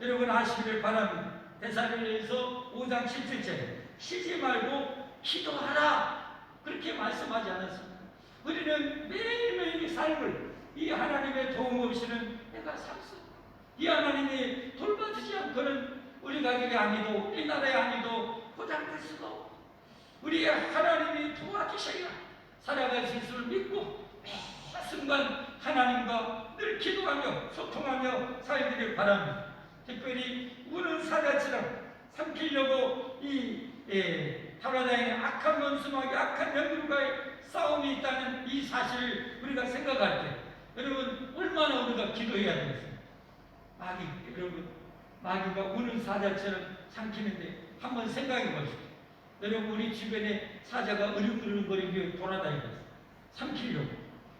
여러분 아시기를 바랍니다. 데살로니가서 5장 17절에 쉬지 말고 기도하라 그렇게 말씀하지 않았습니다. 우리는 매일매일 삶을 이 하나님의 도움 없이는 내가 살 수 없고, 이 하나님이 돌봐주지 않고는 우리 가족이 아니도 우리 나라에 아니도 포장될 수가 없고, 우리 하나님이 도와주셔야 살아갈 수 있음을 믿고 매 순간 하나님과 늘 기도하며 소통하며 살기를 바랍니다. 특별히 우는 사자처럼 삼키려고 이 하나님의 악한 원수마귀 악한 영들과의 싸움이 있다는 이 사실을 우리가 생각할 때 여러분 얼마나 우리가 기도해야 되겠습니까? 여러분 마귀가 우는 사자처럼 삼키는데 한번 생각해 보십시오. 여러분 우리 주변에 사자가 으름으름거리며 돌아다니고 있어요. 삼키려고.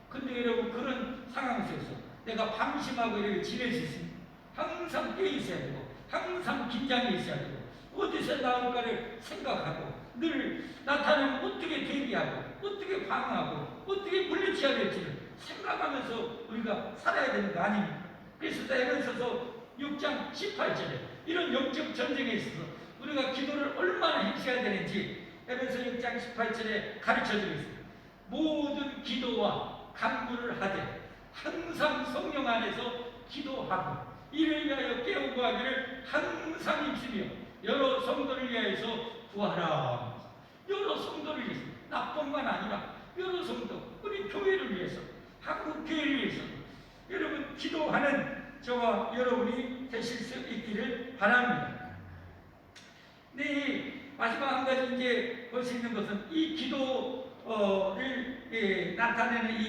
근데 여러분 그런 상황 속에서 내가 방심하고 이렇게 지낼 수 있습니다. 항상 깨 있어야 되고 항상 긴장이 있어야 되고 어디서 나올까를 생각하고 늘 나타나면 어떻게 대비하고 어떻게 방어하고 어떻게 물리쳐야 될지를 생각하면서 우리가 살아야 되는 거 아닙니까? 그래서 에베소서 6장 18절에 이런 영적 전쟁에 있어서 우리가 기도를 얼마나 행해야 되는지 에베소 6장 18절에 가르쳐주고 있습니다. 모든 기도와 간구를 하되 항상 성령 안에서 기도하고 이를 위하여 깨우고 하기를 항상 힘쓰며 여러 성도를 위하여서 구하라. 여러 성도를 위해서, 나뿐만 아니라 여러 성도, 우리 교회를 위해서, 한국 교회를 위해서 여러분 기도하는 저와 여러분이 되실 수 있기를 바랍니다. 네, 마지막 한 가지 이제 볼 수 있는 것은 이 기도를 나타내는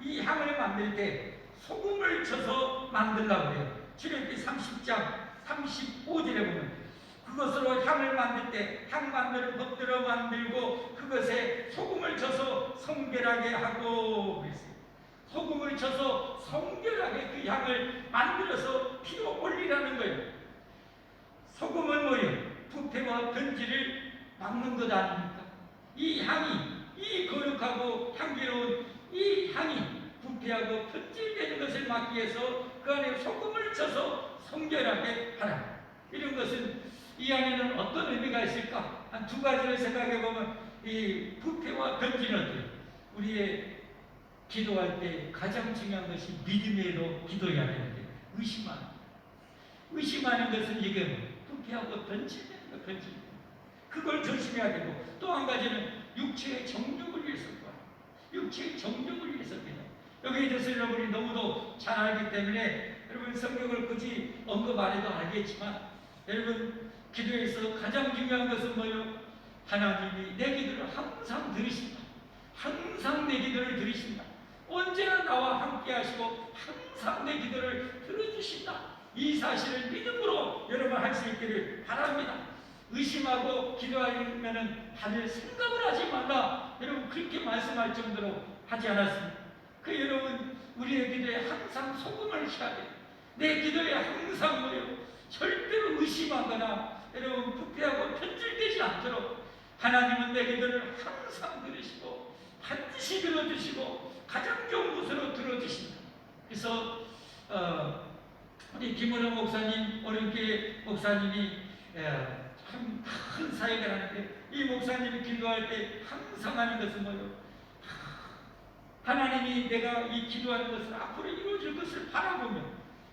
이 향을 만들 때 소금을 쳐서 만들라고 해요. 출애굽기 30장 35절에 보면 그것으로 향을 만들 때 향 만드는 법대로 만들고 그것에 소금을 쳐서 성결하게 하고 그랬어요. 소금을 쳐서 성결하게 그 향을 만들어서 피워 올리라는 거예요. 소금은 뭐예요? 부패와 변질을 막는 것 아닙니까? 이 향이, 이 거룩하고 향기로운 이 향이 부패하고 변질되는 것을 막기 위해서 그 안에 소금을 쳐서 성결하게 하라. 이런 것은 이 안에는 어떤 의미가 있을까? 한 두 가지를 생각해 보면 이 부패와 변질은 우리의 기도할 때 가장 중요한 것이 믿음으로 기도해야 되는데 의심하는 것은 이게 부패하고 변질되는 거, 그걸 조심해야 되고 또 한 가지는 육체의 정욕을 위해서입니다. 육체의 정욕을 위해서입니다. 여기에 대해서 여러분이 너무도 잘 알기 때문에 여러분 성경을 굳이 언급 안 해도 알겠지만 여러분 기도에서 가장 중요한 것은 뭐예요? 하나님이 내 기도를 항상 들으신다. 항상 내 기도를 들으신다. 언제나 나와 함께 하시고 항상 내 기도를 들어주신다. 이 사실을 믿음으로 여러분 할 수 있기를 바랍니다. 의심하고 기도하려면 다들 생각을 하지 말라. 여러분 그렇게 말씀할 정도로 하지 않았습니다. 그 여러분 우리의 기도에 항상 소금을 해야 돼요. 내 기도에 항상 뭐예요? 절대로 의심하거나 여러분 부패하고 편질되지 않도록 하나님은 내 기도를 항상 들으시고 반드시 들어주시고 가장 좋은 곳으로 들어주신다. 그래서 우리 김은호 목사님, 오른교회 목사님이 참 큰 사역을 하는데 이 목사님이 기도할 때 항상 하는 것은 뭐예요? 하나님이 내가 이 기도하는 것을 앞으로 이루어질 것을 바라보며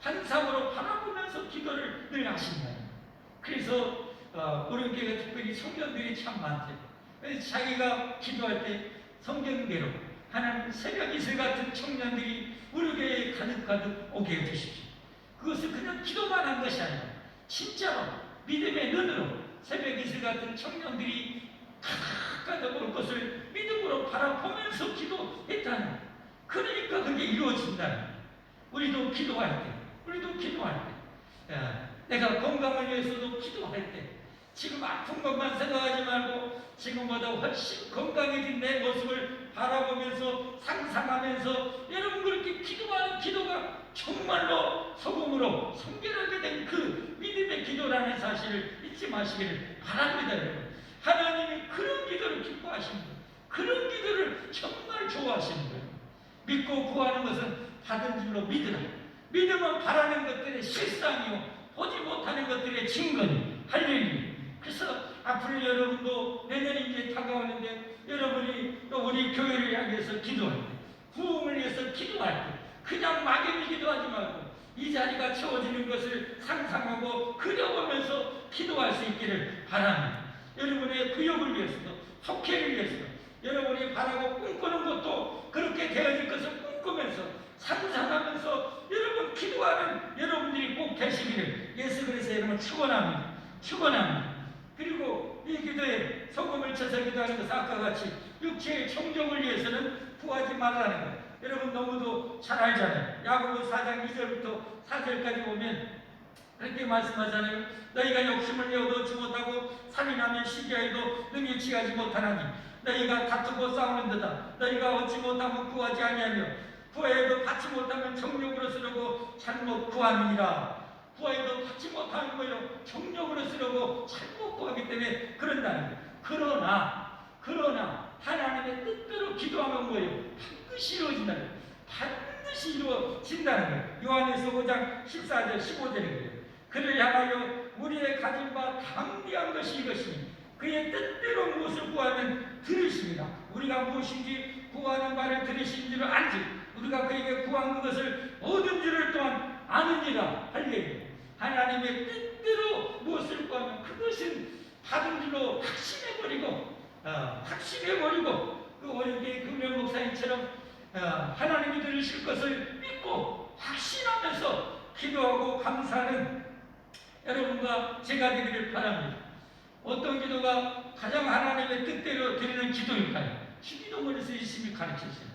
환상으로 바라보면서 기도를 늘 하신다. 그래서 오른교회가 특별히 청년들이 참 많대요. 그래서 자기가 기도할 때 성경대로 하나님 새벽 이슬 같은 청년들이 우리 교회에 가득 오게 해주십시오. 그것을 그냥 기도만 한 것이 아니라 진짜로 믿음의 눈으로 새벽 이슬 같은 청년들이 가득 올 것을 믿음으로 바라보면서 기도했다는, 그러니까 그게 이루어진다는. 우리도 기도할 때 내가 건강을 위해서도 기도할 때 지금 아픈 것만 생각하지 말고 지금보다 훨씬 건강해진 내 모습을 바라보면서 상상하면서 여러분 그렇게 기도하는 기도가 정말로 소금으로 성결하게 된 그 믿음의 기도라는 사실을 잊지 마시기를 바랍니다. 여러분 하나님이 그런 기도를 기뻐하십니다. 그런 기도를 정말 정말 좋아하시는 거예요. 믿고 구하는 것은 받은 줄로 믿으라. 믿으면 바라는 것들의 실상이요 보지 못하는 것들의 증거니. 할렐루야. 그래서 앞으로 여러분도 내년이 이제 다가오는데 여러분이 또 우리 교회를 향해서 기도할 때, 부흥을 위해서 기도할 때 그냥 막연히 기도하지 말고 이 자리가 채워지는 것을 상상하고 그려보면서 기도할 수 있기를 바랍니다. 여러분의 구역을 위해서도, 속회를 위해서도, 여러분이 바라고 꿈꾸는 것도 그렇게 되어질 것을 꿈꾸면서 상상하면서 여러분 기도하는 여러분들이 꼭 되시기를 예수 그리스도의 이름으로 축원합니다. 축원합니다. 그리고 이 기도에 소금을 쳐서 기도하는 것은 아까 같이 육체의 청정을 위해서는 구하지 말라는 것. 여러분 너무도 잘 알잖아요. 야고보 4장 2절부터 4절까지 보면 그렇게 말씀하잖아요. 너희가 욕심을 내어도 얻지 못하고 살인하면 시기하여도 능히 취하지 못하나니 너희가 다투고 싸우는도다. 너희가 얻지 못하면 구하지 아니하며 구하여도 받지 못하면 정욕으로 쓰려고 잘못 구함이니라. 구하여도 받지 못하는 거요 정욕으로 쓰려고 잘못 구하기 때문에 그런다는 거예요. 그러나 하나님의 뜻대로 기도하면 뭐예요? 반드시 이루어진다는 거예요. 반드시 이루어진다는 거예요. 요한에서 5장 14절 15절인 거예요. 그를 향하여 우리의 가진 바 담대한 것이 이것이니 그의 뜻대로 무엇을 구하면 들으십니다. 우리가 무엇인지 구하는 바를 들으신 줄을 알지 우리가 그에게 구한 그것을 얻은 줄을 또한 아느니라. 할렐루야. 하나님의 뜻대로 무엇을 구하면 그것은 받은 줄로 확신해버리고 그 어린게 금연 목사님처럼 하나님이 들으실 것을 믿고 확신하면서 기도하고 감사하는 여러분과 제가 되기를 바랍니다. 어떤 기도가 가장 하나님의 뜻대로 드리는 기도일까요? 주기도문에서 열심히 가르치시죠.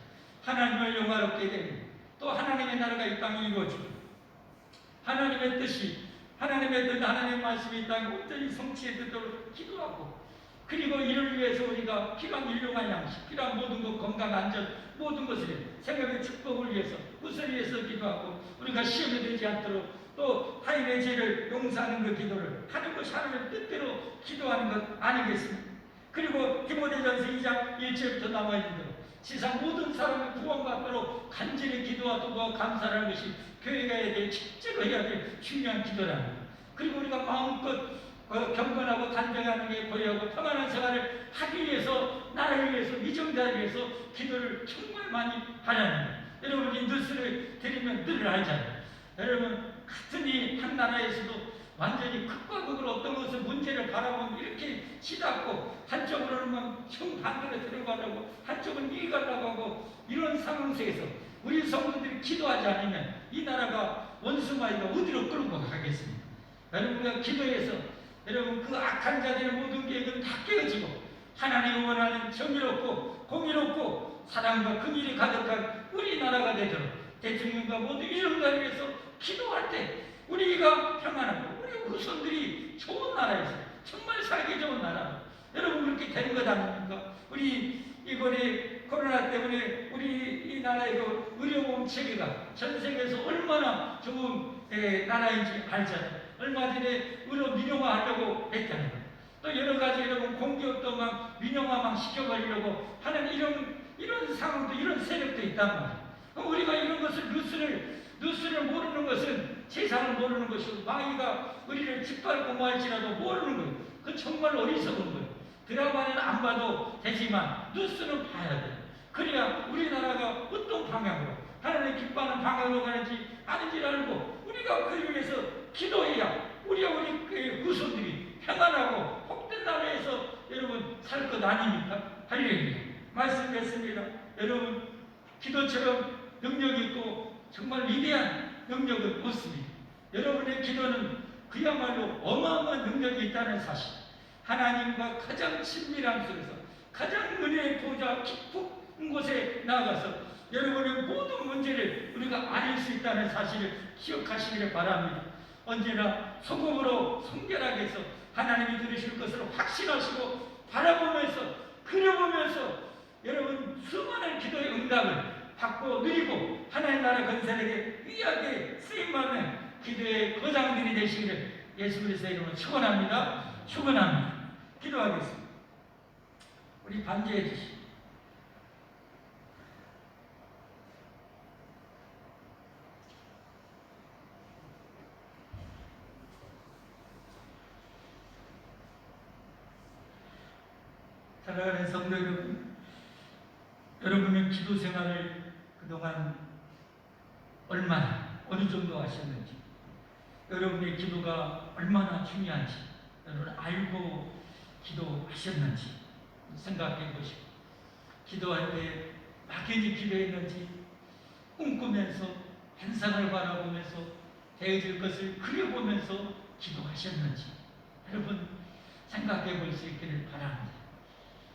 하나님을 영화롭게 되고 또 하나님의 나라가 이 땅에 이루어지고 하나님의 뜻이 하나님의 뜻 하나님의 말씀이 이 땅에 온전히 성취되도록 기도하고 그리고 이를 위해서 우리가 필요한 일용할 양식, 필요한 모든 것, 건강, 안전, 모든 것을 생명의 축복을 위해서, 뜻을 위해서 기도하고 우리가 시험에 들지 않도록 또 타인의 죄를 용서하는 그 기도를 하는 것이 하나님의 뜻대로 기도하는 것 아니겠습니까? 그리고 디모데전서 2장 1절부터 나와 있는 대로 세상 모든 사람을 구원받도록 간절히 기도와 도구와 감사를 하는 것이 교회가 해야 될, 실제로 해야 될 중요한 기도라는 거예요. 그리고 우리가 마음껏 경건하고 단정하는 게 고려하고 평안한 생활을 하기 위해서 나를 위해서 미정자를 위해서 기도를 정말 많이 하라는 거예요. 여러분이 뉴스를 드리면 늘 알잖아요. 여러분 같은 이 한 나라에서도 완전히 극과 극을 어떤 것을 문제를 바라보면 이렇게 치닫고 한쪽으로는 막 정반대로 들어가려고 한쪽은 이리 가려고 하고 이런 상황 속에서 우리 성도들이 기도하지 않으면 이 나라가 원수마이가 어디로 끌고 가겠습니까? 여러분과 기도해서 여러분 그 악한 자들의 모든 계획은 다 깨어지고 하나님이 원하는 정의롭고 공의롭고 사랑과 긍휼이 가득한 우리나라가 되도록 대통령과 모두 이런 나라를 위해서 기도할 때 우리가 평안하고 우리 후손들이 좋은 나라에서 정말 살기 좋은 나라 여러분 그렇게 되는 것 아닙니까? 우리 이번에 코로나 때문에 우리 이 나라의 그 의료보험 체계가 전 세계에서 얼마나 좋은 나라인지 알잖아요. 얼마 전에 의료 민영화하려고 했잖아요. 또 여러 가지 여러분 공기업도 막 민영화 막 시켜버리려고 하는 이런 상황도 이런 세력도 있단 말이에요. 우리가 이런 것을 뉴스를 모르는 것은 세상을 모르는 것이고 마귀가 우리를 짓밟고 말지라도 모르는 거예요. 그건 정말 어리석은 거예요. 드라마는 안 봐도 되지만 뉴스는 봐야 돼요. 그래야 우리나라가 어떤 방향으로 하나님 기뻐하는 방향으로 가는지 아는지를 알고 우리가 그를 위해서 기도해야 우리와 우리 후손들이 평안하고 복된 나라에서 여러분 살 것 아닙니까? 할렐루야. 말씀 뵙습니다. 여러분 기도처럼 능력이 있고 정말 위대한 능력은 없습니다. 여러분의 기도는 그야말로 어마어마한 능력이 있다는 사실, 하나님과 가장 친밀한 속에서 가장 은혜의 보좌 깊은 곳에 나아가서 여러분의 모든 문제를 우리가 알릴 수 있다는 사실을 기억하시기를 바랍니다. 언제나 소금으로 성결하게 해서 하나님이 들으실 것을 확신하시고 바라보면서 그려보면서 여러분 수많은 기도의 응답을 받고 누리고 하나님 나라 건설에게 귀하게 쓰임받는 기도의 거장들이 되시기를 예수 그리스도의 이름으로 축원합니다. 기도하겠습니다. 우리 반주해 주시고 사랑하는 성도 여러분, 여러분의 기도 생활을 그동안 얼마나 어느 정도 하셨는지, 여러분의 기도가 얼마나 중요한지 여러분 알고 기도하셨는지 생각해 보시고, 기도할 때 막연히 기도했는지, 꿈꾸면서 환상을 바라보면서 되어질 것을 그려보면서 기도하셨는지 여러분 생각해 볼 수 있기를 바랍니다.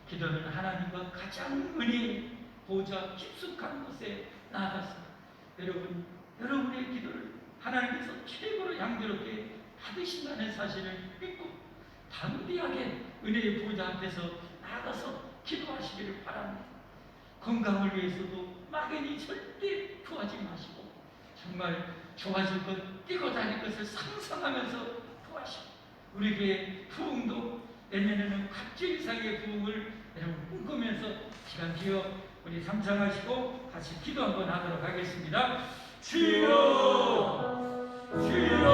기도는 하나님과 가장 은혜의 보좌 깊숙한 곳에 나아가서 여러분의 기도를 하나님께서 최고로 향기롭게 받으신다는 사실을 믿고 담대하게 은혜의 보좌 앞에서 나아가서 기도하시기를 바랍니다. 건강을 위해서도 막연히 절대 구하지 마시고, 정말 좋아질 것, 뛰고 다닐 것을 상상하면서 구하시고, 우리에게 부흥도 내년에는 각지 이상의 부흥을 여러분 꿈꾸면서 시간 지어 우리 삼창하시고 같이 기도 한번 하도록 하겠습니다. 주여, 주여,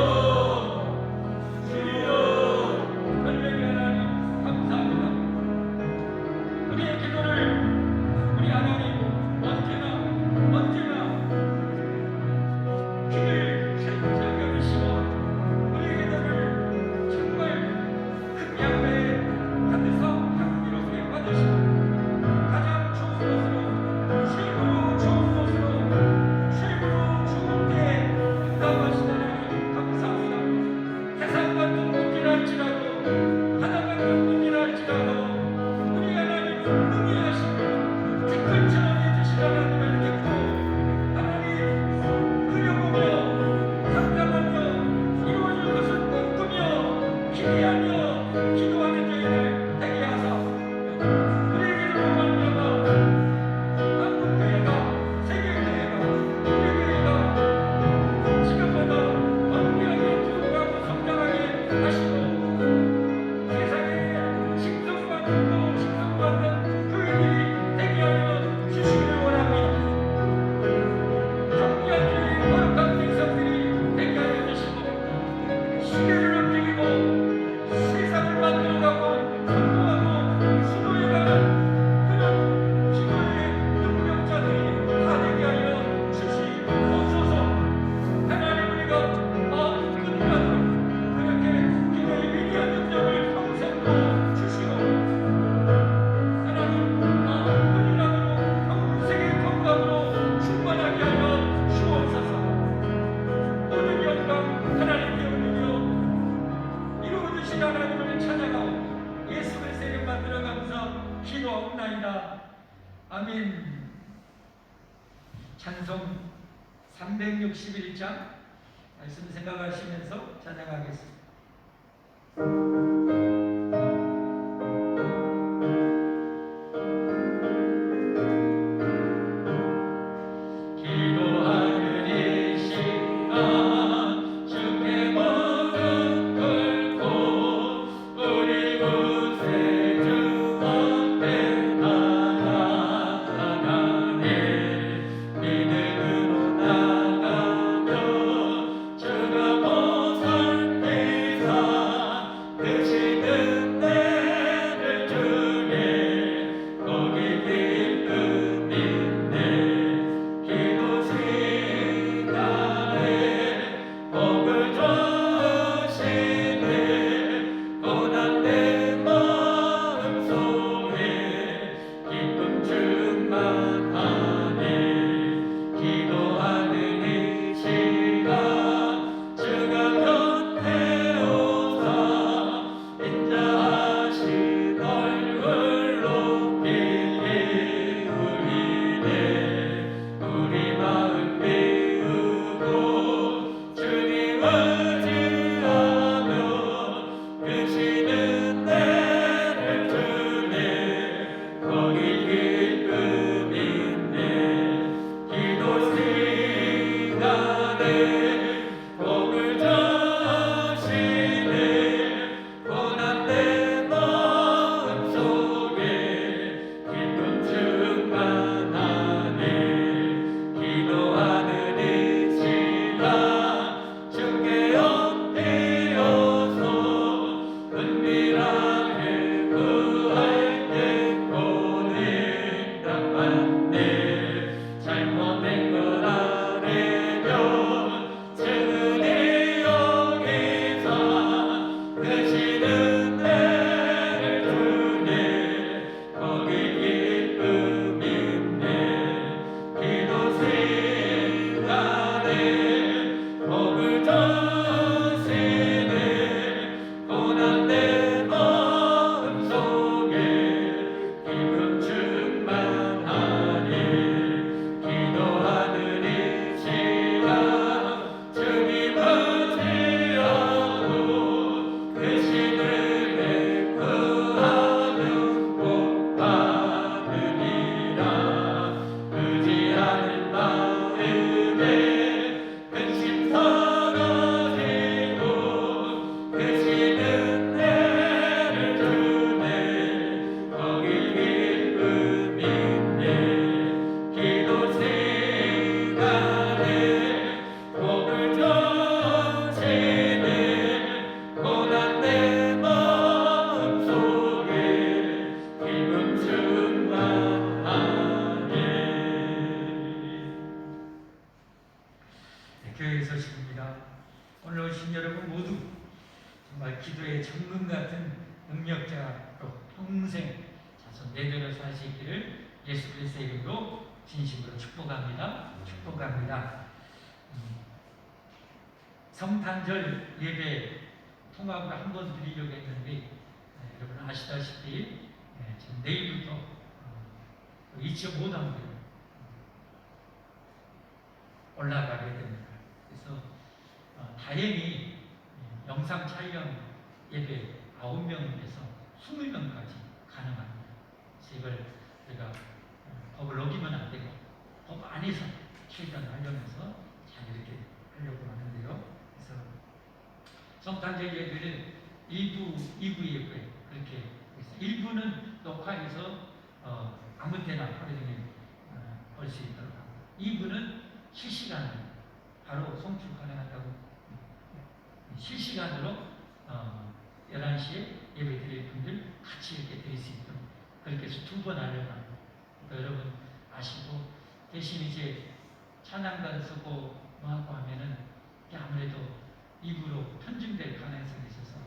주여. 할렐루야. 하나님 감사합니다. 우리의 기도를 우리 하나님 언제나 귀를 살짝 열으시고 우리의 기도를 정말 큰 양배에 받으서 향기롭게 받으시고, 가장 좋은 곳으로, 최고로 좋은 곳으로, 최고로 좋은 데에 응답하시는 하나님 감사합니다. 태산 같은 곳이라 할지라도, 바다 같은 곳이라 할지라도 우리 하나님은 능히하시고 댓글처럼 해주신 하나님을 믿고, 하나님 그려보며 상상하며 이루어질 것을 꿈꾸며 기대하며 기도하는 저희를 되게 하사 우리의 기도로 말미암아 한국교회가, 세계교회가, 우리 교회가 지금보다 번개하게 부흥하고 성장하게 하시고, 세상에 칭송받는 교회들이 되게 하여 주시기를 원합니다. 정교한 거룩한 백성들이 되게 하여 주시고, 시대를 움직이고 세상을 만들어가고 선도하고 수도해가는 그런 기도의 능력자들이 다 되게 하여 주시옵소서. 하나님, 우리가 마음 끝이라도 그렇게 기도의 위대한 능력을 평생도 주시고, 하나님 마음 끝이라도 평생의 건강으로 충만하게 하여 주옵소서. 모든 영광 하나님께 올리며 이루어주신 하나님을 찬양하오 예수 그리스도의 이름 받들어 감사 기도하옵나이다. 아멘. 찬송 361장 말씀 생각하시면서 찬양하겠습니다. 기도하는 이 시간 주께 무릎 꿇고 우리 구세주 앞에 나아가네. 믿음으로 나가며 주가 보살펴 정말 기도의 정금 같은 능력자로 평생 자손 내대로 살 수 있기를 예수 그리스도의 이름으로 진심으로 축복합니다. 축복합니다. 성탄절 예배 통합을 한 번 드리려고 했는데 여러분 아시다시피 지금 내일부터 2.5단계로 올라가게 됩니다. 그래서 다행히 영상 촬영 예배 9명에서 20명까지 가능합니다. 그래서 이걸 제가 법을 어기면 안 되고 법 안에서 최대한 하려면서 잘 이렇게 하려고 하는데요. 그래서 성탄절 예배는 1부, 2부 예배 그렇게 해서 1부는 녹화해서 아무 때나 하루 종일 볼 수 있도록 합니다. 2부는 실시간으로 바로 송출 가능하다고 실시간으로 11시에 예배 드릴 분들 같이 이렇게 드릴 수 있도록 그렇게 해서 2번 하려고 합니다. 그러니까 여러분 아시고 대신 이제 찬양단 쓰고 뭐 하고 하면은 아무래도 2부로 편중될 가능성이 있어서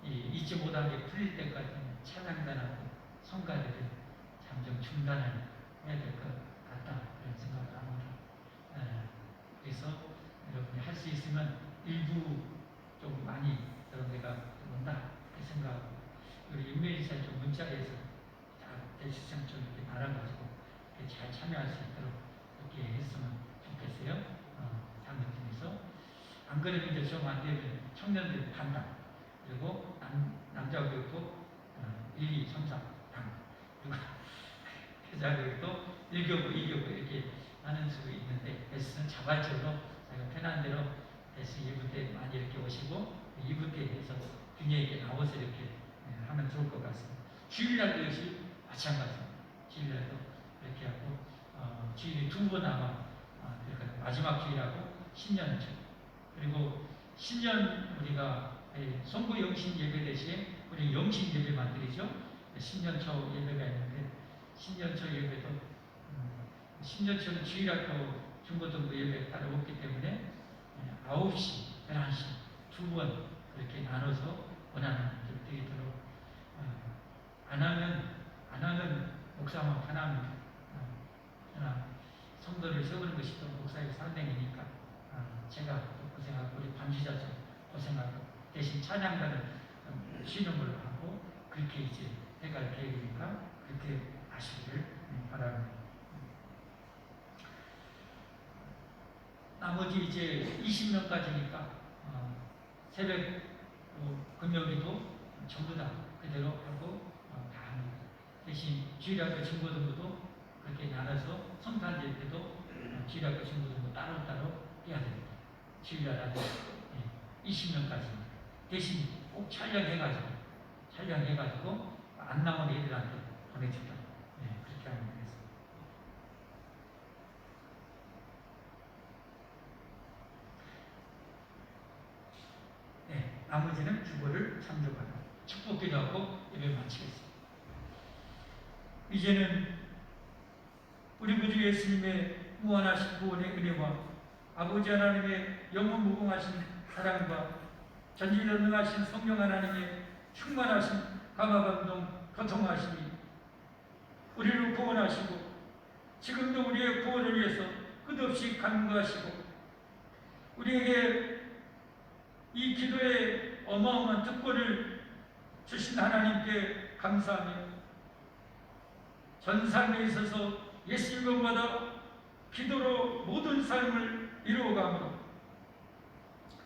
이 2.5단계 풀릴 때까지는 찬양단하고 성가대를 잠정 중단을 해야 될 것 같다 그런 생각을 합니다. 그래서 여러분이 할 수 있으면 일부 좀 많이 여러분 내가 온다 그 생각하고 우리 인메리사에 좀 문자에서 다 대시장 좀 이렇게 말아가지고 이렇게 잘 참여할 수 있도록 이렇게 했으면 좋겠어요. 장로팀에서 안 그러면 이제 좀 안 되면 청년들 반당 그리고 남자 교육도 1, 2, 3, 4당 그리고 여자 교육도 1교구, 2교구 이렇게 하는 수가 있는데 베스는 자발적으로 자기가 편한 대로 베스 1부 때 많이 이렇게 오시고 2부 때 해서 균형 있게 나와서 이렇게 하면 좋을 것 같습니다. 주일날도 역시 마찬가지입니다. 주일날도 이렇게 하고 주일이 2번 아마 그러니까 마지막 주일하고 신년초 그리고 신년 우리가 송구 영신 예배 대신에 우리 영신 예배 만들이죠. 신년초 예배가 있는데 신년초 예배도 신년초는 주일학교 중고등부 예배 따로 없기 때문에 9시, 11시 2번 그렇게 나눠서 원하는 분들 드리도록 안 하면 목사만 편합니다. 그러나 성도를 세우는 것이 또 목사의 사명이니까 제가 고생하고 우리 반주자도 고생하고 대신 찬양단은 쉬는 걸로 하고 그렇게 이제 해갈 계획이니까 그렇게 하시기를 바랍니다. 나머지 이제 20명까지니까 새벽 금요일도 전부 다 그대로 하고 다 합니다. 대신 주일학교 친구들도 그렇게 나눠서 성탄절 때도 주일학교 친구들도 따로따로 해야 됩니다. 주일날 아주 20명까지 대신 꼭 촬영해가지고 안 나온 애들한테 보내준다. 그렇게 하면 되겠습니다. 나머지는 주보를 참조하고 축복기도하고 예배 마치겠습니다. 이제는 우리 구주 예수님의 무한하신 구원의 은혜와 아버지 하나님의 영원 무궁하신 사랑과 전지전능하신 성령 하나님의 충만하신 감화감동 교통하심이 우리를 구원하시고 지금도 우리의 구원을 위해서 끝없이 간구하시고 우리에게 이 기도의 어마어마한 특권을 주신 하나님께 감사하며 전 삶에 있어서 예수님과마다 기도로 모든 삶을 이루어가므로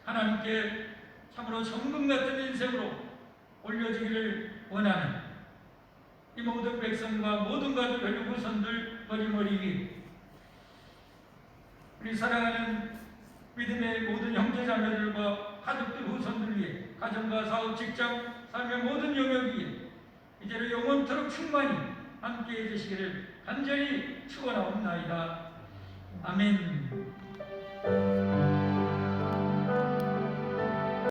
하나님께 참으로 정금 같은 인생으로 올려주기를 원하는 이 모든 백성과 모든 가족 혈육 후손들 머리머리 위에 우리 사랑하는 믿음의 모든 형제자매들과 가족들 후손들 위해 가정과 사업, 직장, 삶의 모든 영역 위에 이제는 영원토록 충만히 함께해 주시기를 간절히 축원하옵나이다. 아멘.